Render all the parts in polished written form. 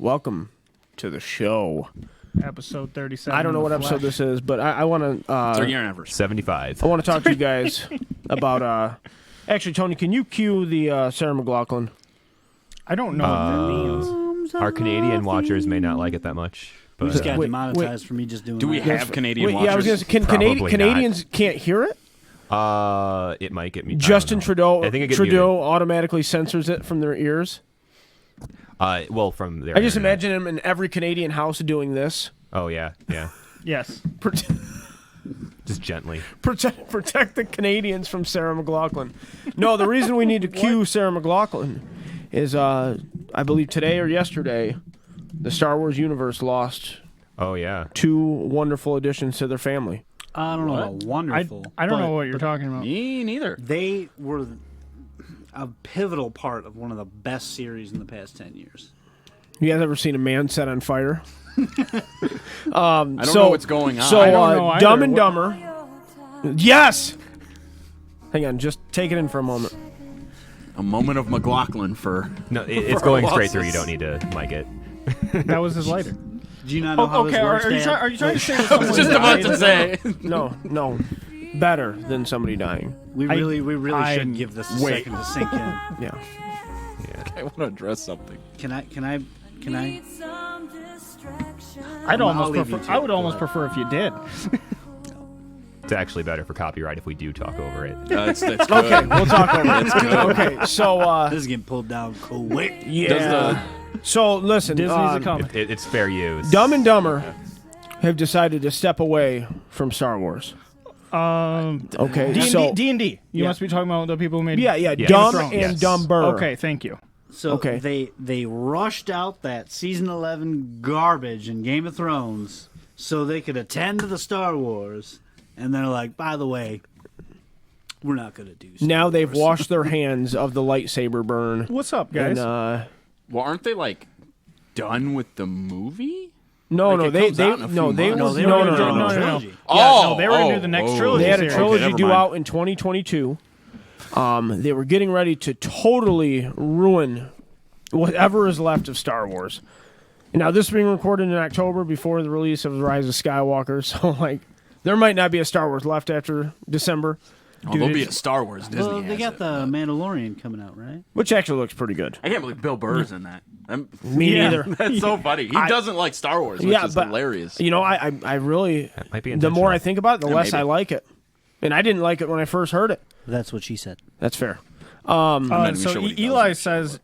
welcome to the show. Episode 37. I don't know what episode this is, but I want to. It's our year anniversary. 75. I want to talk to you guys about. Actually, Tony, can you cue the Sarah McLachlan? I don't know what that means. Our Canadian watchers may not like it that much. We But, just got Wait, demonetized for me just doing Do we that. have Canadian Wait, watchers? yeah, I was going to say, can Probably Canadians can't hear it? it might get me. Justin Trudeau. I think it gets Trudeau automatically censors it from their ears. Well, from their I just internet. imagine him in every Canadian house doing this. Oh yeah. Yes. Just gently. Protect the Canadians from Sarah McLachlan. No, the reason we need to cue Sarah McLachlan is, I believe today or yesterday, the Star Wars universe lost Oh yeah. 2 wonderful additions to their family. I don't know about wonderful. I don't but know what you're talking about. Me neither. They were a pivotal part of one of the best series in the past 10 years. You guys ever seen a man set on fire? I don't know what's going on. So, I don't know either. Dumb and Dumber. Yes! Hang on, just take it in for a moment. A moment of McLaughlin for. No, it's going straight through. You don't need to mic it. That was his lighter. Do you not know how Okay, this works, are you Dad? trying to say that I was just about to say. No. Better than somebody dying. We really I- shouldn't give this a second to sink in. Yeah. I want to address something. Can I? I'd I'll almost leave you prefer. to I would it. almost prefer if you did. It's actually better for copyright if we do talk over it. That's good. Okay, we'll talk over it. That's good. Okay, so, This is getting pulled down quick. yeah. So, listen, Disney's a coming. It's fair use. Dumb and Dumber have decided to step away from Star Wars. Okay, so D&D. You Yeah. must be talking about the people who made. yeah, Game of Dumb Thrones. and Yes. Dumber. Okay, thank you. So Okay. they rushed out that season 11 garbage in Game of Thrones so they could attend to the Star Wars, and they're like, by the way, we're not going to do Star Now they've Wars. washed their hands of the lightsaber burn. What's up, guys? And, Well, aren't they like done with the movie? no, Like, no, it they comes out in a few no, they months. were No, they no, were no, gonna no, do no, a no. trilogy. no, they were gonna do the next trilogy. They had a series. trilogy never due mind. out in 2022. They were getting ready to totally ruin whatever is left of Star Wars. And now this is being recorded in October before the release of The Rise of Skywalker, so like there might not be a Star Wars left after December. Oh, Dude, there'll be a it's- Star Wars Disney. Well, they has got it, the but- Mandalorian coming out, right? Which actually looks pretty good. I can't believe Bill Burr's in that. Me Yeah. neither. That's so funny. He doesn't like Star Wars, which Yeah, is but hilarious. You know, I really That might be the more I intentional. think about it, the Yeah, less maybe. I like it. And I didn't like it when I first heard it. That's what she said. That's fair. I'm not even So sure what he Eli does. says,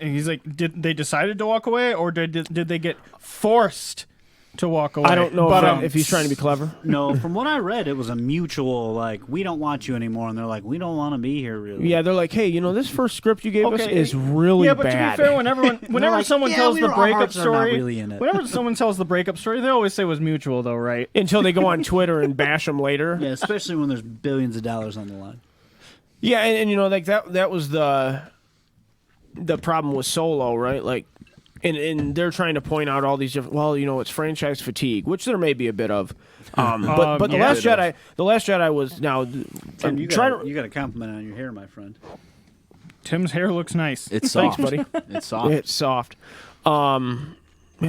he's like, did they decided to walk away, or did they get forced to walk away? I don't know But, if he's trying to be clever. No, from what I read, it was a mutual, like, we don't want you anymore. And they're like, we don't want to be here, really. Yeah, they're like, hey, you know, this first script you gave us Okay. is really yeah, but bad. to be fair, whenever like, someone "Yeah, tells the our breakup hearts are not story, really in it." whenever someone tells the breakup story, they always say it was mutual, though, right? Until they go on Twitter and bash them later. Yeah, especially when there's billions of dollars on the line. Yeah, and you know, like that was the problem with Solo, right? Like, and they're trying to point out all these different. Well, you know, it's franchise fatigue, which there may be a bit of. But the yeah. Last Jedi was now. Tim, you trying got a compliment on your hair, my friend. Tim's hair looks nice. It's Thanks, soft. buddy. It's soft. It's soft. Man,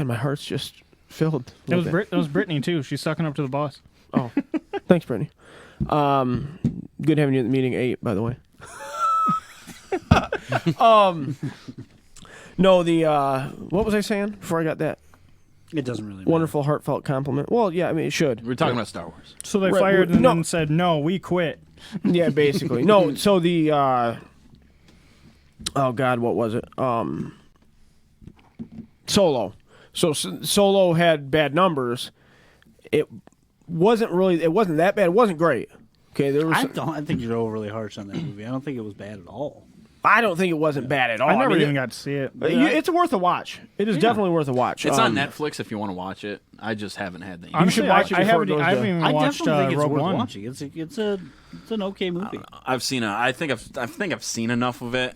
my heart's just filled. It was Brittany too. She's sucking up to the boss. Oh, thanks, Brittany. Good having you at the meeting 8, by the way. No, what was I saying before I got that It doesn't really matter. wonderful, heartfult compliment? Well, yeah, I mean, it should. We're talking about Star Wars. So they Right, fired well, and no. then said, "No, we quit." Yeah, basically. No, so the, oh, God, what was it? Solo. So Solo had bad numbers. It wasn't that bad. It wasn't great. Okay, there was. I think you're overly harsh on that movie. I don't think it was bad at all. I don't think it wasn't bad at all. I never mean, even got to see it. It's worth a watch. It is definitely worth a watch. It's on Netflix if you want to watch it. I just haven't had the. Honestly, should watch it I before haven't, it goes I haven't to- even I watched definitely think it's Rogue worth One. watching. It's an okay movie. I've seen. I think I've seen enough of it.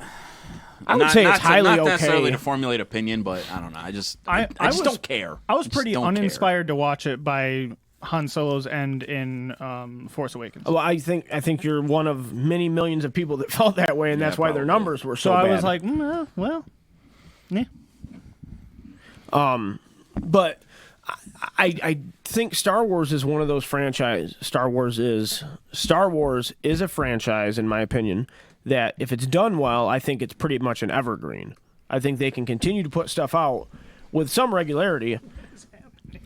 I would say it's highly not necessarily okay. to formulate opinion, but I don't know. I just I just was- don't care. I was just pretty don't care. uninspired to watch it by Han Solo's end in Force Awakens. Well, I think you're one of many millions of people that felt that way, and that's why their probably. numbers were so So I bad. was like, well, yeah. But I think Star Wars is one of those franchise. Star Wars is a franchise, in my opinion, that if it's done well, I think it's pretty much an evergreen. I think they can continue to put stuff out with some regularity,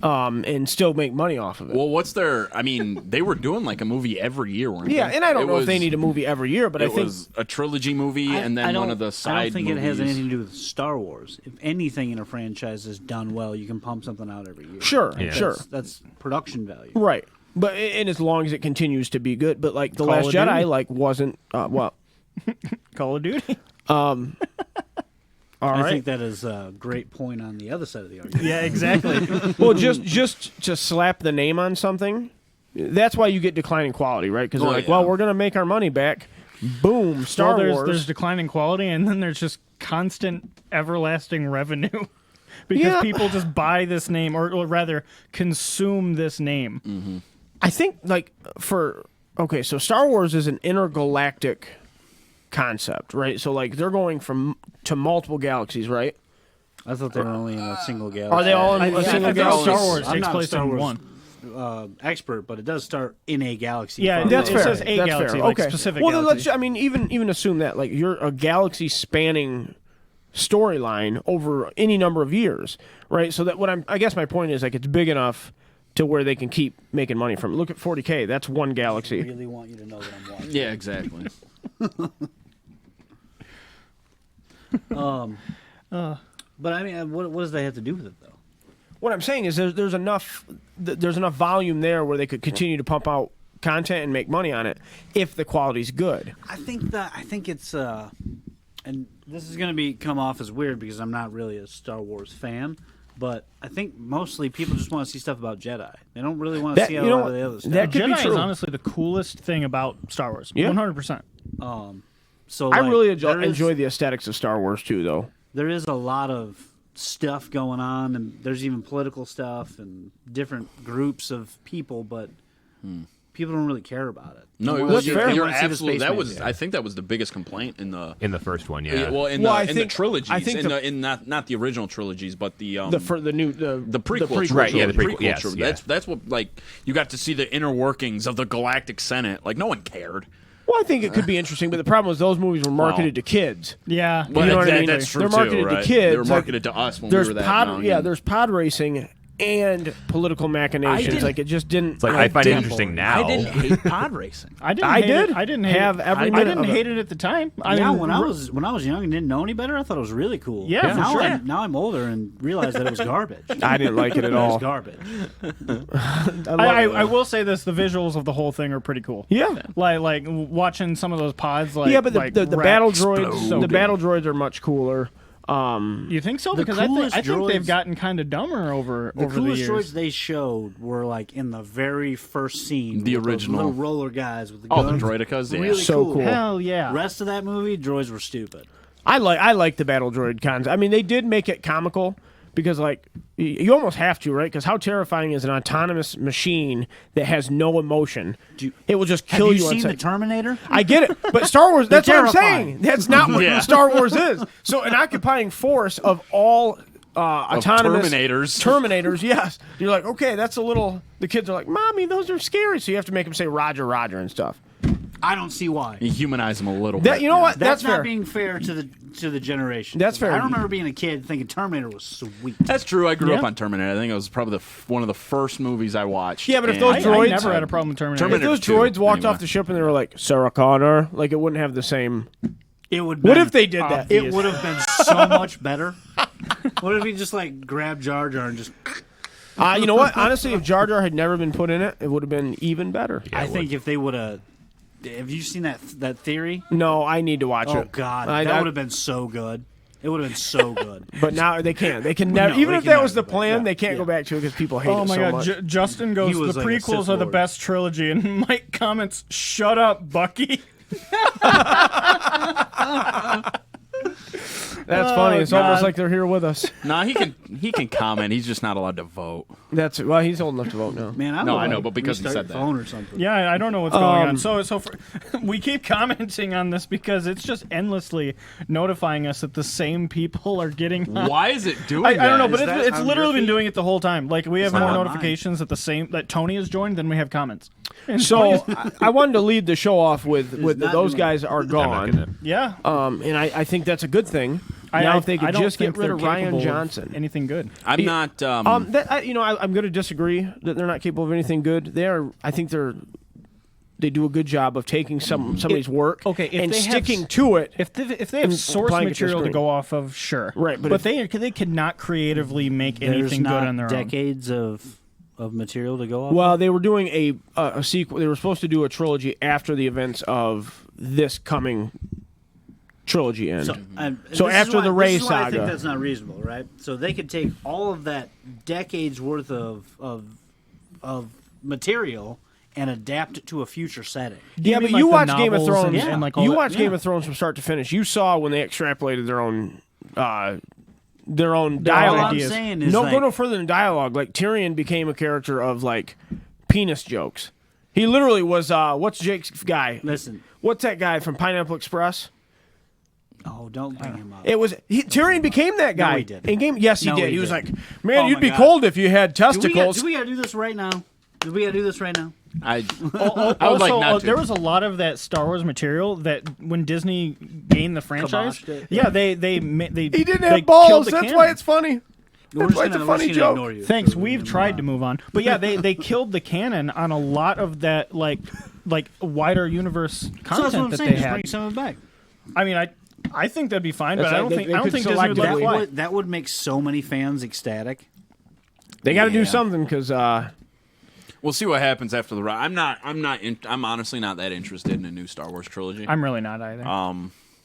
and still make money off of it. Well, what's their? I mean, they were doing like a movie every year, weren't Yeah, they? and I don't know if they need a movie every year, but I It think was a trilogy movie, and then one of the side I don't think movies. it has anything to do with Star Wars. If anything in a franchise is done well, you can pump something out every year. sure, Yeah. sure, That's production value. right. But and as long as it continues to be good, but like the Call Last of Jedi, Duty. like wasn't well. Call of Duty. All I right. think that is a great point on the other side of the argument. Yeah, exactly. Well, just to slap the name on something, that's why you get declining quality, right? Because they're Oh, like, yeah. well, we're gonna make our money back. Boom, Star Well, Wars. there's declining quality, and then there's just constant, everlasting revenue because Yeah. people just buy this name, or rather, consume this name. I think like so Star Wars is an intergalactic concept, right? So like they're going to multiple galaxies, right? I thought they were only in a single galaxy. Are they all in I a think single Star galaxy? Wars I'm takes not a place Star in Wars one. expert, but it does start in a galaxy. Yeah, far That's it away. fair. says a That's galaxy, fair. like Okay. specific well, then galaxy. let's. I mean, even assume that like you're a galaxy spanning storyline over any number of years, right? So that I guess my point is like it's big enough to where they can keep making money from it. Look at 40K. That's one I galaxy. really want you to know that I'm watching. Yeah, exactly. But I mean, what does that have to do with it, though? What I'm saying is there's enough volume there where they could continue to pump out content and make money on it if the quality's good. I think it's and this is going to come off as weird because I'm not really a Star Wars fan, but I think mostly people just want to see stuff about Jedi. They don't really want to That- see a you know lot what? of the other stuff. That could be Jedi true. is honestly the coolest thing about Star Wars. Yeah. 100%. So I like, really there is- enjoy the aesthetics of Star Wars too, though. There is a lot of stuff going on, and there's even political stuff and different groups of people, but people don't really care about it. No, They it wanna was, see- you're, they you're wanna see the absolutely. That spaceman. was. I think that was the biggest complaint in the. first one, yeah. Well, in Well, I the think- trilogies, I think in not the original trilogies, but the The prequel, prequel, Right, yeah, the trilogy, prequel, yes, trilogy. yeah. That's what like you got to see the inner workings of the Galactic Senate. Like no one cared. Well, I think it could be interesting, but the problem is those movies were marketed to kids. Yeah. Well, You know what I that- mean? That's true They're marketed too, to right? kids, They were like, marketed to us when we There's were that young. there's pod racing and political machinations. didn't- Like it just didn't. It's like I find it didn't- interesting now. I didn't hate pod racing. I didn't I hate did it. I didn't hate have it. every I minute didn't of it. hate it at the time. Yeah, when I was young and didn't know any better, I thought it was really cool. Yeah, for now sure. now I'm older and realize that it was garbage. I didn't like it at It was all. garbage. I will say this: the visuals of the whole thing are pretty cool. Yeah. Like watching some of those pods. Like Yeah, but like the wreck. battle droids, So the good. battle droids are much cooler. You think so? The Because I coolest think droids- they've gotten kind of dumber over The the coolest years. droids they showed were like in the very first scene. The with those original. little roller guys with the Oh, the guns. droidicas. Yeah. Really So cool. Hell yeah! Rest of that movie, droids were stupid. I like the battle droid cons. I mean, they did make it comical because like you almost have to, right? Because how terrifying is an autonomous machine that has no emotion? It will just kill Have you on seen the sight. Terminator? I get it, but Star Wars. That's what I'm terrifying. saying. That's not what Yeah. Star Wars is. So an occupying force of all autonomous Terminators. Yes, you're like, okay, that's a little. The kids are like, "Mommy, those are scary." So you have to make them say "Roger, Roger" and stuff. I don't see why. You humanize them a little That bit. you know what? That's fair. not being fair to the generation. That's fair. I remember being a kid thinking Terminator was sweet. That's true. I grew up Yeah. on Terminator. I think it was probably one of the first movies I watched. Yeah, but if and- those I droids- never had a problem with Terminator. If Terminator those 2, droids walked anyway. off the ship and they were like Sarah Connor, like it wouldn't have the same. It would. What been if they did that? It would have been so much better. What if he just like grabbed Jar Jar and just? You know what? Honestly, if Jar Jar had never been put in it, it would have been even better. I think if they would have. Have you seen that theory? No, I need to watch Oh it. God, I- that I- would have been so good. It would have been so good. But now they can't. They can never. No, even they if can that never was the go back. plan, Yeah, they can't yeah. go back to it because people hate Oh it my so god, much. Justin goes, He was the like a prequels Sith are the Lord. best trilogy, and Mike comments, "Shut up, Bucky." That's funny. It's almost God. like they're here with us. Nah, he can comment. He's just not allowed to vote. That's well, he's old enough to vote now. Man, No, I know, but because he said that. phone or something. Yeah, I don't know what's going on. So we keep commenting on this because it's just endlessly notifying us that the same people are getting. Why is it doing I that? don't know, but Is that it's on literally your been feed? doing it the whole time. Like we have not more on notifications that Tony has joined than we have comments. And So I wanted to lead the show off with not those doing guys are gone. yeah, And I think that's a good thing. Now, if they I could don't just get think rid they're of Ryan capable of Johnson. anything good. I'm not. I'm going to disagree that they're not capable of anything good. I think they do a good job of taking somebody's work okay, if and they have sticking to it. If they have and source applying it to material to screen. go off of, sure, Right, but But they cannot creatively make There's anything not good on their own. decades of material to go off. Well, they were doing a sequel. They were supposed to do a trilogy after the events of this coming trilogy end. So after the Rey this is why I saga. think that's not reasonable, right? So they could take all of that decades worth of material and adapt it to a future setting. Yeah, mean but you like the watch Game of novels Thrones. and like all you that? watch Game Yeah. of Thrones from start to finish. You saw when they extrapolated their own Dialogue dialogue. All I'm ideas. saying is Go like, no further than dialogue. Like Tyrion became a character of like penis jokes. He literally was. What's Jake's guy? listen. What's that guy from Pineapple Express? Oh, don't bring him up. It was Tyrion became that guy he didn't. in game. Yes, he No, did. he He was didn't. like, "Man, Oh you'd my be God. cold if you had Do we testicles." gotta do this right now? Do we gotta do this right now? I I would like not to. There was a lot of that Star Wars material that when Disney gained the franchise, Kiboshed it. yeah, they He didn't they have balls. killed the That's canon. why it's funny. We're That's why it's a funny joke. ignore you. Thanks. We're We've gonna tried move to on. move on, but yeah, they killed the canon on a lot of that like wider universe So that's what content I'm that saying. they Just had. bring some of it back. I mean, I think that'd be fine, but That's I right. don't They- think they I don't could think Disney would let selectively- it fly. That would make so many fans ecstatic. They got to do Yeah. something because We'll see what happens after the ride. I'm honestly not that interested in a new Star Wars trilogy. I'm really not either.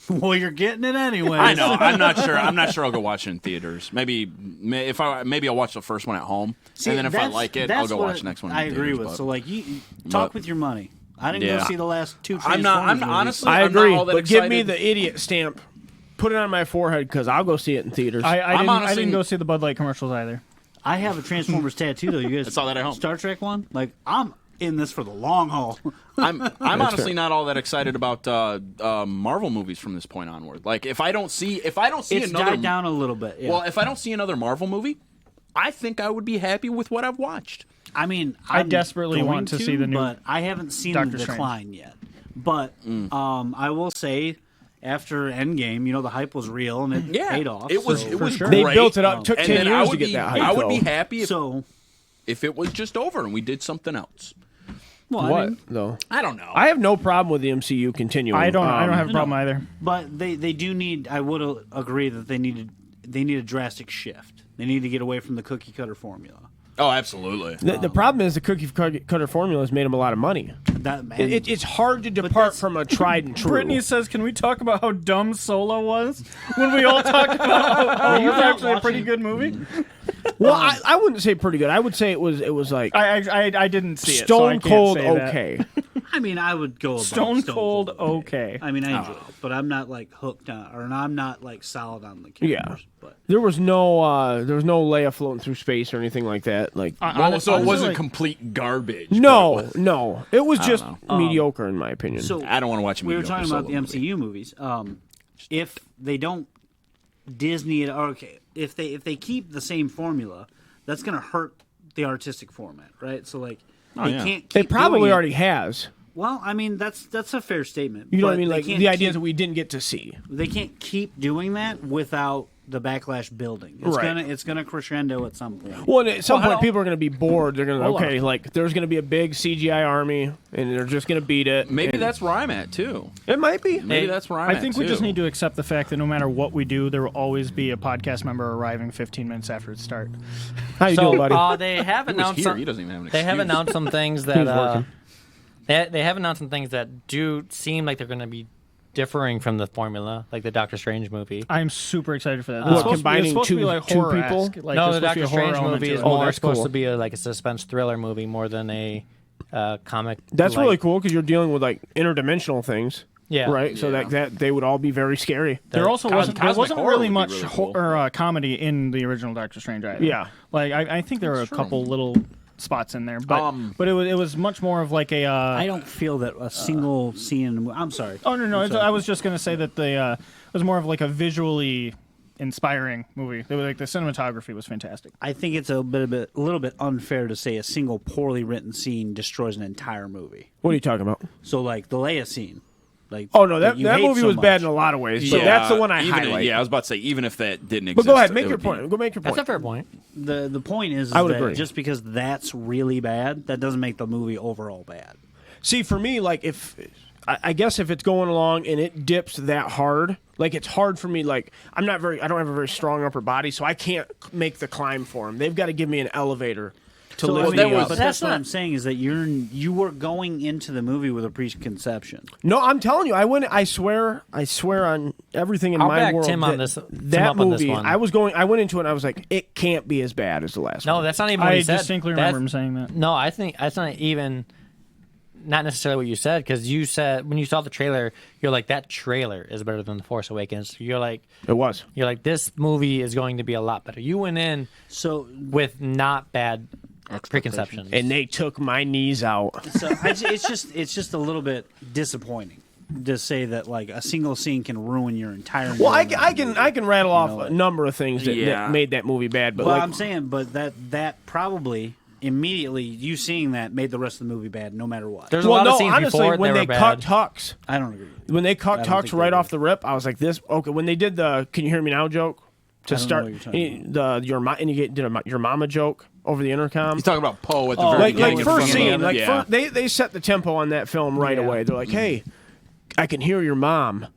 Well, you're getting it anyway. I know. I'm not sure. I'm not sure I'll go watch it in theaters. Maybe I'll watch the first one at home, See, and then if I that's- like it, I'll that's go what watch the next one. In I agree theaters, with. but- So, like, you talk but- with your money. I didn't go Yeah. see the last two. I'm Transformers movies. honestly. I I'm not agree. all that But give me excited. the idiot stamp. Put it on my forehead because I'll go see it in theaters. I honestly- didn't go see the Bud Light commercials either. I have a Transformers tattoo though. You guys I saw that at home. Star Trek one. Like, I'm in this for the long haul. I'm honestly not all that excited about Marvel movies from this point onward. Like if I don't see It's another died down a little bit. Yeah. well, if I don't see another Marvel movie, I think I would be happy with what I've watched. I mean, I I'm desperately going want to see the new but I haven't seen Doctor the Strange. decline yet. But I will say, after Endgame, the hype was real and it paid off. It was so- it was sure. great. They built it up. Took And 10 then I years would to get be- that hype. I would be though. happy So, if it was just over and we did something else. well, I What mean, though? I don't know. I have no problem with the MCU continuing. I don't have a problem either. but they do need. I would agree that they need a drastic shift. They need to get away from the cookie cutter formula. Oh, absolutely. The problem is the cookie cutter formula has made them a lot of money. That man, It's hard to depart that's- from a tried and true. Brittany says, "Can we talk about how dumb Solo was when we all talked about how it was actually a pretty good movie?" well, I wouldn't say pretty good. I would say it was like I didn't see it. So I stone can't cold say that. okay. I mean, I would go above Stone cold okay. I mean, I enjoy it, but I'm not like hooked on, or I'm not like solid on the characters. But There was no Leia floating through space or anything like that. Like So it Honestly, wasn't like- complete garbage. no, but no, it was just know. mediocre in my opinion. so I don't want to watch a we were mediocre talking about the Solo movie. MCU movies. If they don't Disney it, or okay, if they keep the same formula, that's going to hurt the artistic format, right? So like they yeah. can't. it Keep probably doing it. already has. Well, I mean that's a fair statement. You know what I but mean? they Like can't the ideas keep- that we didn't get to see. they can't keep doing that without the backlash building. It's Right. gonna crescendo at some point. Well, and at some Well, point, people are going to be bored. They're going to Hold on. okay, like there's going to be a big CGI army, and they're just going to beat it. Maybe and that's where I'm at too. it. Might be. Maybe that's where I'm at. I think we too. just need to accept the fact that no matter what we do, there will always be a podcast member arriving 15 minutes after its start. How you doing, buddy? They have He was announced here. some, He doesn't even have an they have excuse. announced some things was that working. they have announced some things that do seem like they're going to be differing from the formula, like the Doctor Strange movie. I'm super excited for that. What, It's supposed to be- combining it's supposed to be two- like two horror-esque. people? Like, No, there's the supposed to be Doctor a horror Strange element movie to is it. more that's supposed cool. to be like a suspense thriller movie more than a comic. That's like- really cool because you're dealing with like interdimensional things. Yeah. right? So that they would all be very scary. There also wasn't Cosmic Horror really would be much really cool. comedy in the original Doctor Strange either. Yeah. Like I think there were a couple little spots in there, but it was much more of like a. I don't feel that a single scene in the movie. I'm sorry. Oh no! I was just gonna say that it was more of like a visually inspiring movie. They were like the cinematography was fantastic. I think it's a little bit unfair to say a single poorly written scene destroys an entire movie. What are you talking about? So like the Leia scene. Like, Oh no, that you hate movie so was much. bad in a lot of ways, but that's the one I even, highlight. Yeah, I was about to say, even if that didn't exist. But go ahead, it make your would be- point. Go make your point. That's a fair point. The point is I would that agree. just because that's really bad, that doesn't make the movie overall bad. See, for me, like if I guess if it's going along and it dips that hard, like it's hard for me. Like I don't have a very strong upper body, so I can't make the climb for them. They've got to give me an elevator to So, lift I me mean, up. but that's what I'm saying is that you were going into the movie with a preconception. No, I'm telling you, I swear on everything in I'll my back world. Tim on that, this- Tim that up on this movie, one. I went into it and I was like, it can't be as bad as the last No, one. that's not even what I he said. distinctly remember him saying that. No, I think that's not even. Not necessarily what you said, because you said when you saw the trailer, you're like, that trailer is better than The Force Awakens. You're like, It was. this movie is going to be a lot better. You went in So with not bad preconceptions. And they took my knees out. it's just a little bit disappointing to say that like a single scene can ruin your entire. Well, I movie. can rattle off know, a number of things that Yeah. made that movie bad, but Well, like, I'm saying, but that probably immediately you seeing that made the rest of the movie bad, no matter what. There's a well, lot no, of scenes honestly, before it when they they were cut bad. Tux, I don't agree. when they cut I don't Tux think right they off did. the rip, I was like, this okay. When they did the "Can you hear me now" joke to I don't know start what you're talking and you did your mama joke over the intercom. He's talking about Poe at the Oh, very like beginning. like of first the scene, film. like yeah. they set the tempo on that film right Yeah. away. They're like, hey, I can hear your mom.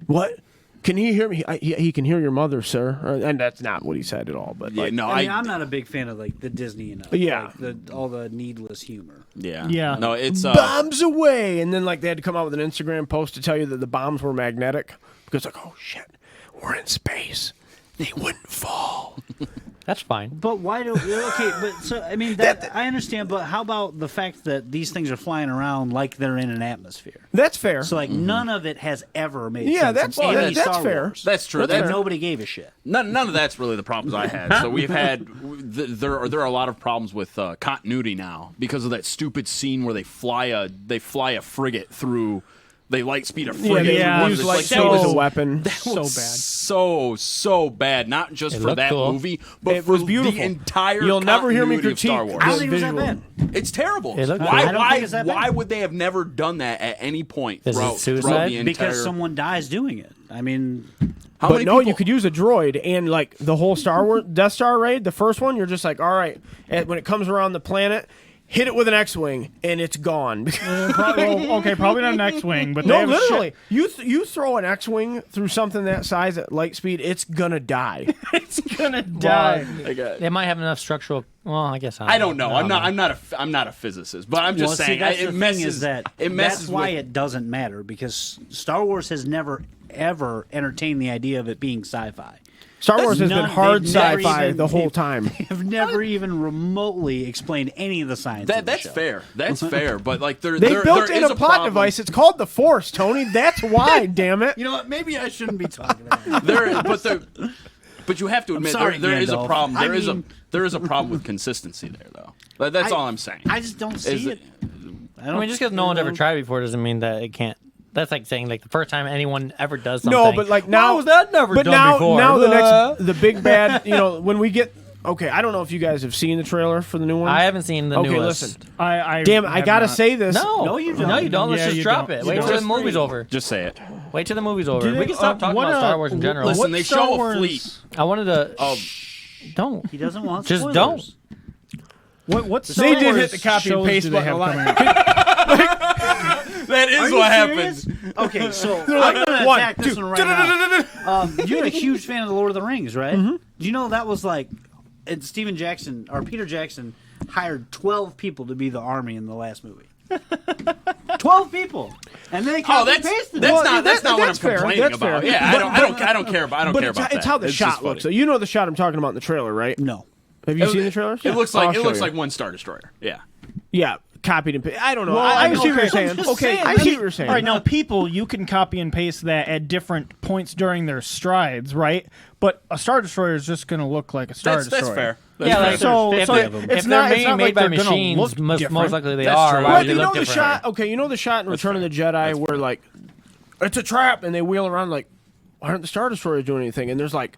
What? Can he hear me? He can hear your mother, sir. And that's not what he said at all. But Yeah, like, no, I mean, I'm not a big fan of like the Disney enough. Yeah. like, all the needless humor. Yeah. No, it's bombs away, and then like they had to come out with an Instagram post to tell you that the bombs were magnetic because like, oh shit, we're in space. They wouldn't fall. That's fine. But why do okay? But so I mean that I understand. But how about the fact that these things are flying around like they're in an atmosphere? That's fair. So like none of it has ever made Yeah, sense. that's- in any that's Star fair. Wars. That's true. And That's- nobody gave a shit. None of that's really the problems I had. So we've had there are a lot of problems with continuity now because of that stupid scene where they fly a frigate through. They light speed a frigate. they Yeah, use it's like like so as a so- weapon. So bad. So bad. Not just It for looked that cool. movie, but It for was beautiful. the entire. You'll never hear me continuity of critique. Star Wars. I don't think it was that visual. bad. It's terrible. It looked Why? good. I don't think it's that bad. Why would they have never done that at any point Is it throughout suicide? the entire? Because someone dies doing it. I mean, How But many no, people? you could use a droid and like the whole Star Wars Death Star raid. The first one, you're just like, all right. And when it comes around the planet, hit it with an X-wing and it's gone. Probably not an X-wing, but they No, have literally, you throw an X-wing through something that size at light speed, it's gonna die. it's gonna die. They might have enough structural. Well, I guess I don't know. I'm not a physicist, but I'm just well, see, saying that's it the messes. thing is that it messes that's why with, it doesn't matter because Star Wars has never ever entertained the idea of it being sci-fi. Star Wars has been hard they've never sci-fi even- the whole time. Have never even remotely explained any of the science. of the That's show. fair. That's fair. But like They there built in is a plot problem. device. It's called the Force, Tony. That's why. Damn it. You know what? Maybe I shouldn't be talking about it. But you have to admit sorry, there is a Gandalf. problem. I There is mean- there is a problem with consistency there, though. That's all I'm saying. I just don't see Is it. I mean, just because no one's ever tried it before doesn't mean that it can't. That's like saying like the first time anyone ever does something. No, but like now, Why was that never but done now, before? now the big bad. You know, when we get okay, I don't know if you guys have seen the trailer for the new one. I haven't seen the Okay, newest. listen. I Damn, I have gotta not. say this. No, No, you don't. No, you don't. Let's Yeah, just you drop don't. it. You Wait don't. till the movie's over. Just say it. Wait till the movie's over. Did We it- can stop talking what, about Star Wars in general. listen, what they Star show a Wars- fleet. I wanted to. Don't. He doesn't want Just spoilers. don't. What They Star did Wars hit the copy and shows paste do they button a have lot. coming out? That is Are you what serious? happened. Okay, so like, I'm gonna one, attack this two, one right now. You're a huge fan of the Lord of the Rings, right? Mm-hmm. Do you know that was like, and Steven Jackson or Peter Jackson hired 12 people to be the army in the last movie. 12 people, and they Oh, copy that's and pasted that's it. not that's not what I'm that's fair, complaining that's about. fair. Yeah, But- I don't care about. I don't But care it's, about it's that. how the It's shot just looks. So funny. you know the shot I'm talking about in the trailer, right? No. Have you seen the trailers? It looks I'll like show you. one Star Destroyer. Yeah. Yeah, copied and pasted. I don't know. Well, I see what you're okay, saying. I'm just Okay, saying, I see what you're saying. All right, now people, you can copy and paste that at different points during their strides, right? But a Star Destroyer is just going to look like a Star Destroyer. That's fair. Yeah, like So if, so they're- it's if not they're it's not made like by they're gonna machines, look most different. likely they That's are. true. Why Well, would they you know look the different? shot. Okay, you know the shot in Return of the Jedi where like it's a trap, and they wheel around like, why aren't the Star Destroyers doing anything? And there's like,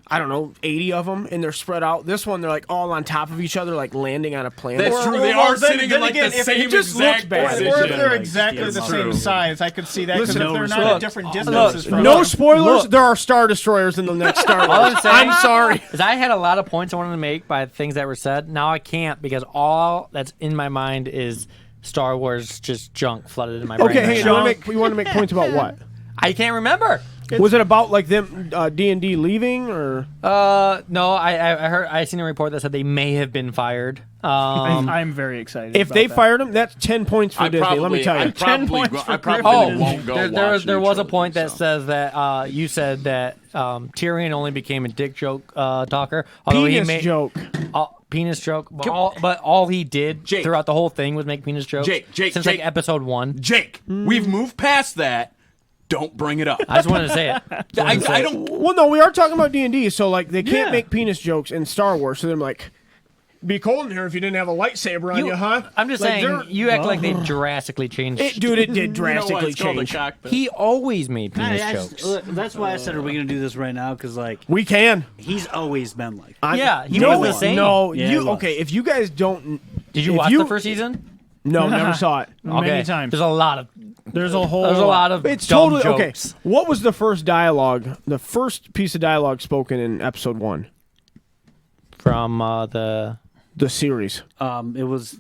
I don't know, 80 of them, and they're spread out. This one, they're like all on top of each other, like landing on a planet. That's true. They well, are then- sitting then in like again, the if same it just looks exact bad. position. Or if they're Like, exactly the it's same true. size, I could see that because Listen, if no they're not respect. at different distances from No them- spoilers. Look. There are Star Destroyers in the next Star All Wars. I'm saying I'm sorry. is I had a lot of points I wanted to make by things that were said. Now I can't because all that's in my mind is Star Wars just junk flooded in my brain. Okay, right hey, now. you want to make points about what? I can't remember. Was it about like them D&D leaving or? No, I seen a report that said they may have been fired. I'm very excited. If about they that. fired him, that's 10 points for Disney. Let me tell you. I probably, 10 points I for probably Griffin. won't go watch there the was a trilogy, point that so. says that you said that Tyrion only became a dick joke talker. Although Penis he made, joke. Penis joke. But all he did Jake. throughout the whole thing was make penis jokes. Jake, since Jake. like episode 1. Jake, we've moved past that. Don't bring it up. I just wanted to say it. I don't. Well, no, we are talking about D&D, so like they can't Yeah. make penis jokes in Star Wars. So they're like, be cold in here if you didn't have a lightsaber on you, huh? I'm just Like, saying, they're- you act like they drastically changed. Dude, it did You know what? drastically It's called a change. cockpit. He always made penis jokes. Look, that's why I said, are we going to do this right now? Because, like, We can. he's always been like Yeah, he no, was the same. No, Yeah, he you was. okay? If you guys don't, Did you if watch you- the first season? no, never saw it. Many times. There's a lot of There's a lot of It's dumb totally okay. jokes. What was the first dialogue? The first piece of dialogue spoken in episode 1, from the series. it was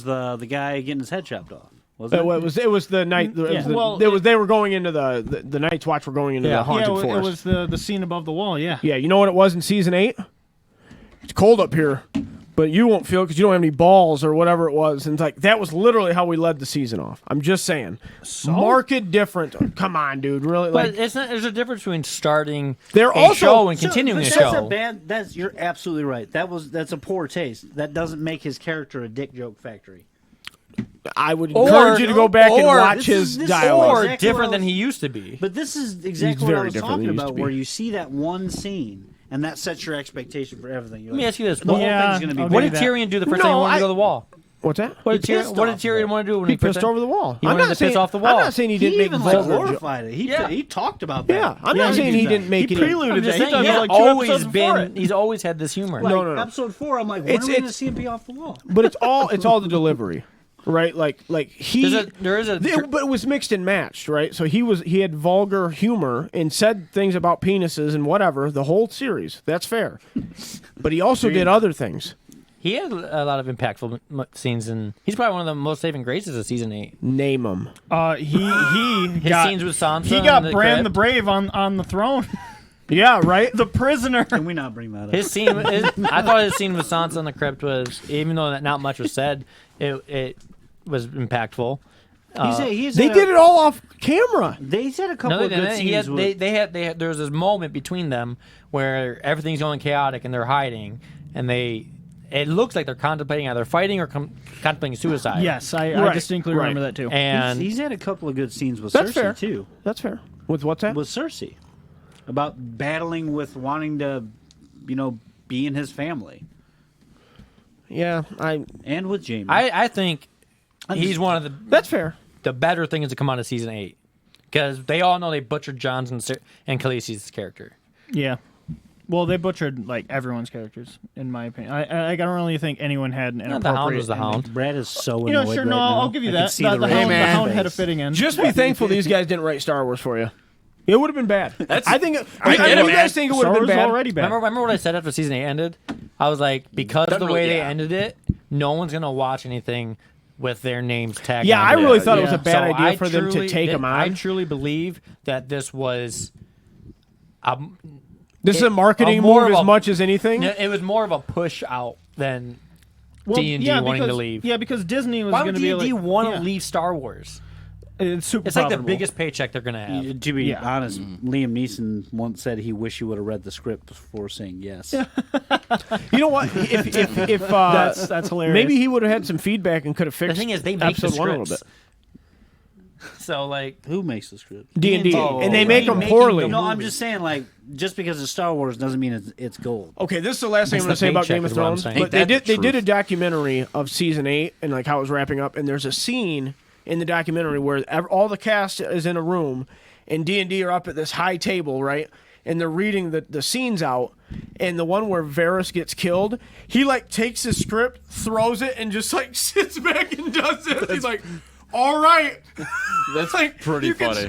the guy getting his head chopped off. Wasn't It was the night. It was the, Well, they were going into the Night's Watch. Were going into Yeah. the haunted Yeah, it forest. was the scene above the wall. Yeah. Yeah, you know what it was in season 8? It's cold up here, but you won't feel it because you don't have any balls or whatever it was. And it's like that was literally how we led the season off. I'm just saying, market different. Come on, dude, really? But Like it's not. There's a difference between starting They're a also- show and So, continuing but a that's show. a bad. That's you're absolutely right. That's a poor taste. That doesn't make his character a dick joke factory. I would encourage you to go back and or- watch this his is- this- dialogue. or Exactly what different I than was- he used to be. But this is He's exactly what I very was different than talking he used about, to be. where you see that one scene and that sets your expectation for everything. You're Let me like, ask you this: the whole Yeah, thing's going to be. I'll What give bad. did you Tyrion do the first No, time he wanted to I- go to the wall? What's that? What did pissed Tyrion off want to do when He he first pissed over the wall. He I'm wanted not to piss saying off the wall. I'm not saying he He didn't make even like vulgar. glorified it. Yeah. He talked about that. Yeah, I'm Yeah, not he saying did he that. didn't make He it. preluded I'm just that. saying, He he's done like 2 always episodes before been. it. He's always had this humor. Like, No. Episode 4, I'm like, when are we going to see him be off the wall? But it's all the delivery, right? Like he. There is a. But it was mixed and matched, right? So he had vulgar humor and said things about penises and whatever the whole series. That's fair. But he also did other things. He had a lot of impactful scenes, and he's probably one of the most saving graces of season 8. Name them. His got scenes with Sansa. he got in the Bran crypt. the Brave on the throne. Yeah, right. The prisoner. Can we not bring that up? His scene, I thought his scene with Sansa in the crypt was, even though not much was said, it was impactful. They did it all off camera. They had a couple No, of they good didn't. scenes. with, They had. There was this moment between them where everything's going chaotic and they're hiding, and it looks like they're contemplating either fighting or contemplating suicide. Yes, I Right, distinctly right. remember that too. and he's had a couple of good scenes with That's Cersei fair. too. That's fair. With what's that? With Cersei, about battling with wanting to, be in his family, Yeah, and with Jaime. I think he's one of that's fair. the better things to come out of season 8 because they all know they butchered Jon's and Khaleesi's character. Yeah. Well, they butchered like everyone's characters, in my opinion. I don't really think anyone had an The Hound inappropriate. was the ending. Hound. Brad is so You know, annoyed sure. right No, now. I'll give you I can that. see The, the the, red hound, in the his Hound had a face. fitting end. Just be thankful these guys didn't write Star Wars for you. It would have been bad. I think. I get know it, you man. guys think it would Star have been Wars bad. already bad. Remember what I said after season 8 ended? I was like, because of the way they ended it, no one's gonna watch anything with their names tagged. Yeah, I onto really it. thought it was a Yeah. bad So idea I for them to truly- take them I on. truly believe that this was. This is a marketing more move of as a- much as anything. It was more of a push out than Well, D&D yeah, wanting to because- leave. Yeah, because Disney was Why going would to be D&D like, want yeah. to leave Star Wars? It's super. It's like the profitable. biggest paycheck they're gonna have. To be Yeah. honest, Liam Neeson once said he wished he would have read the script before saying yes. You know what? If That's hilarious. maybe he would have had some feedback and could have fixed. The thing is, they make the episode 1 a little scripts. bit. So like, Who makes the script? D&D, Oh, and they make them making poorly. them- No, I'm just saying, like, just because it's Star Wars doesn't mean it's gold. Okay, this is the last thing I'm That's going to say the about paycheck Game of is what I'm Thrones. saying. But Ain't that they the did a truth? documentary of season 8 and like how it was wrapping up. And there's a scene in the documentary where all the cast is in a room, and D&D are up at this high table, right? And they're reading the scenes out. And the one where Varys gets killed, he like takes his script, throws it, and just like sits back and does this. He's like, "All right." That's Like, pretty you can funny.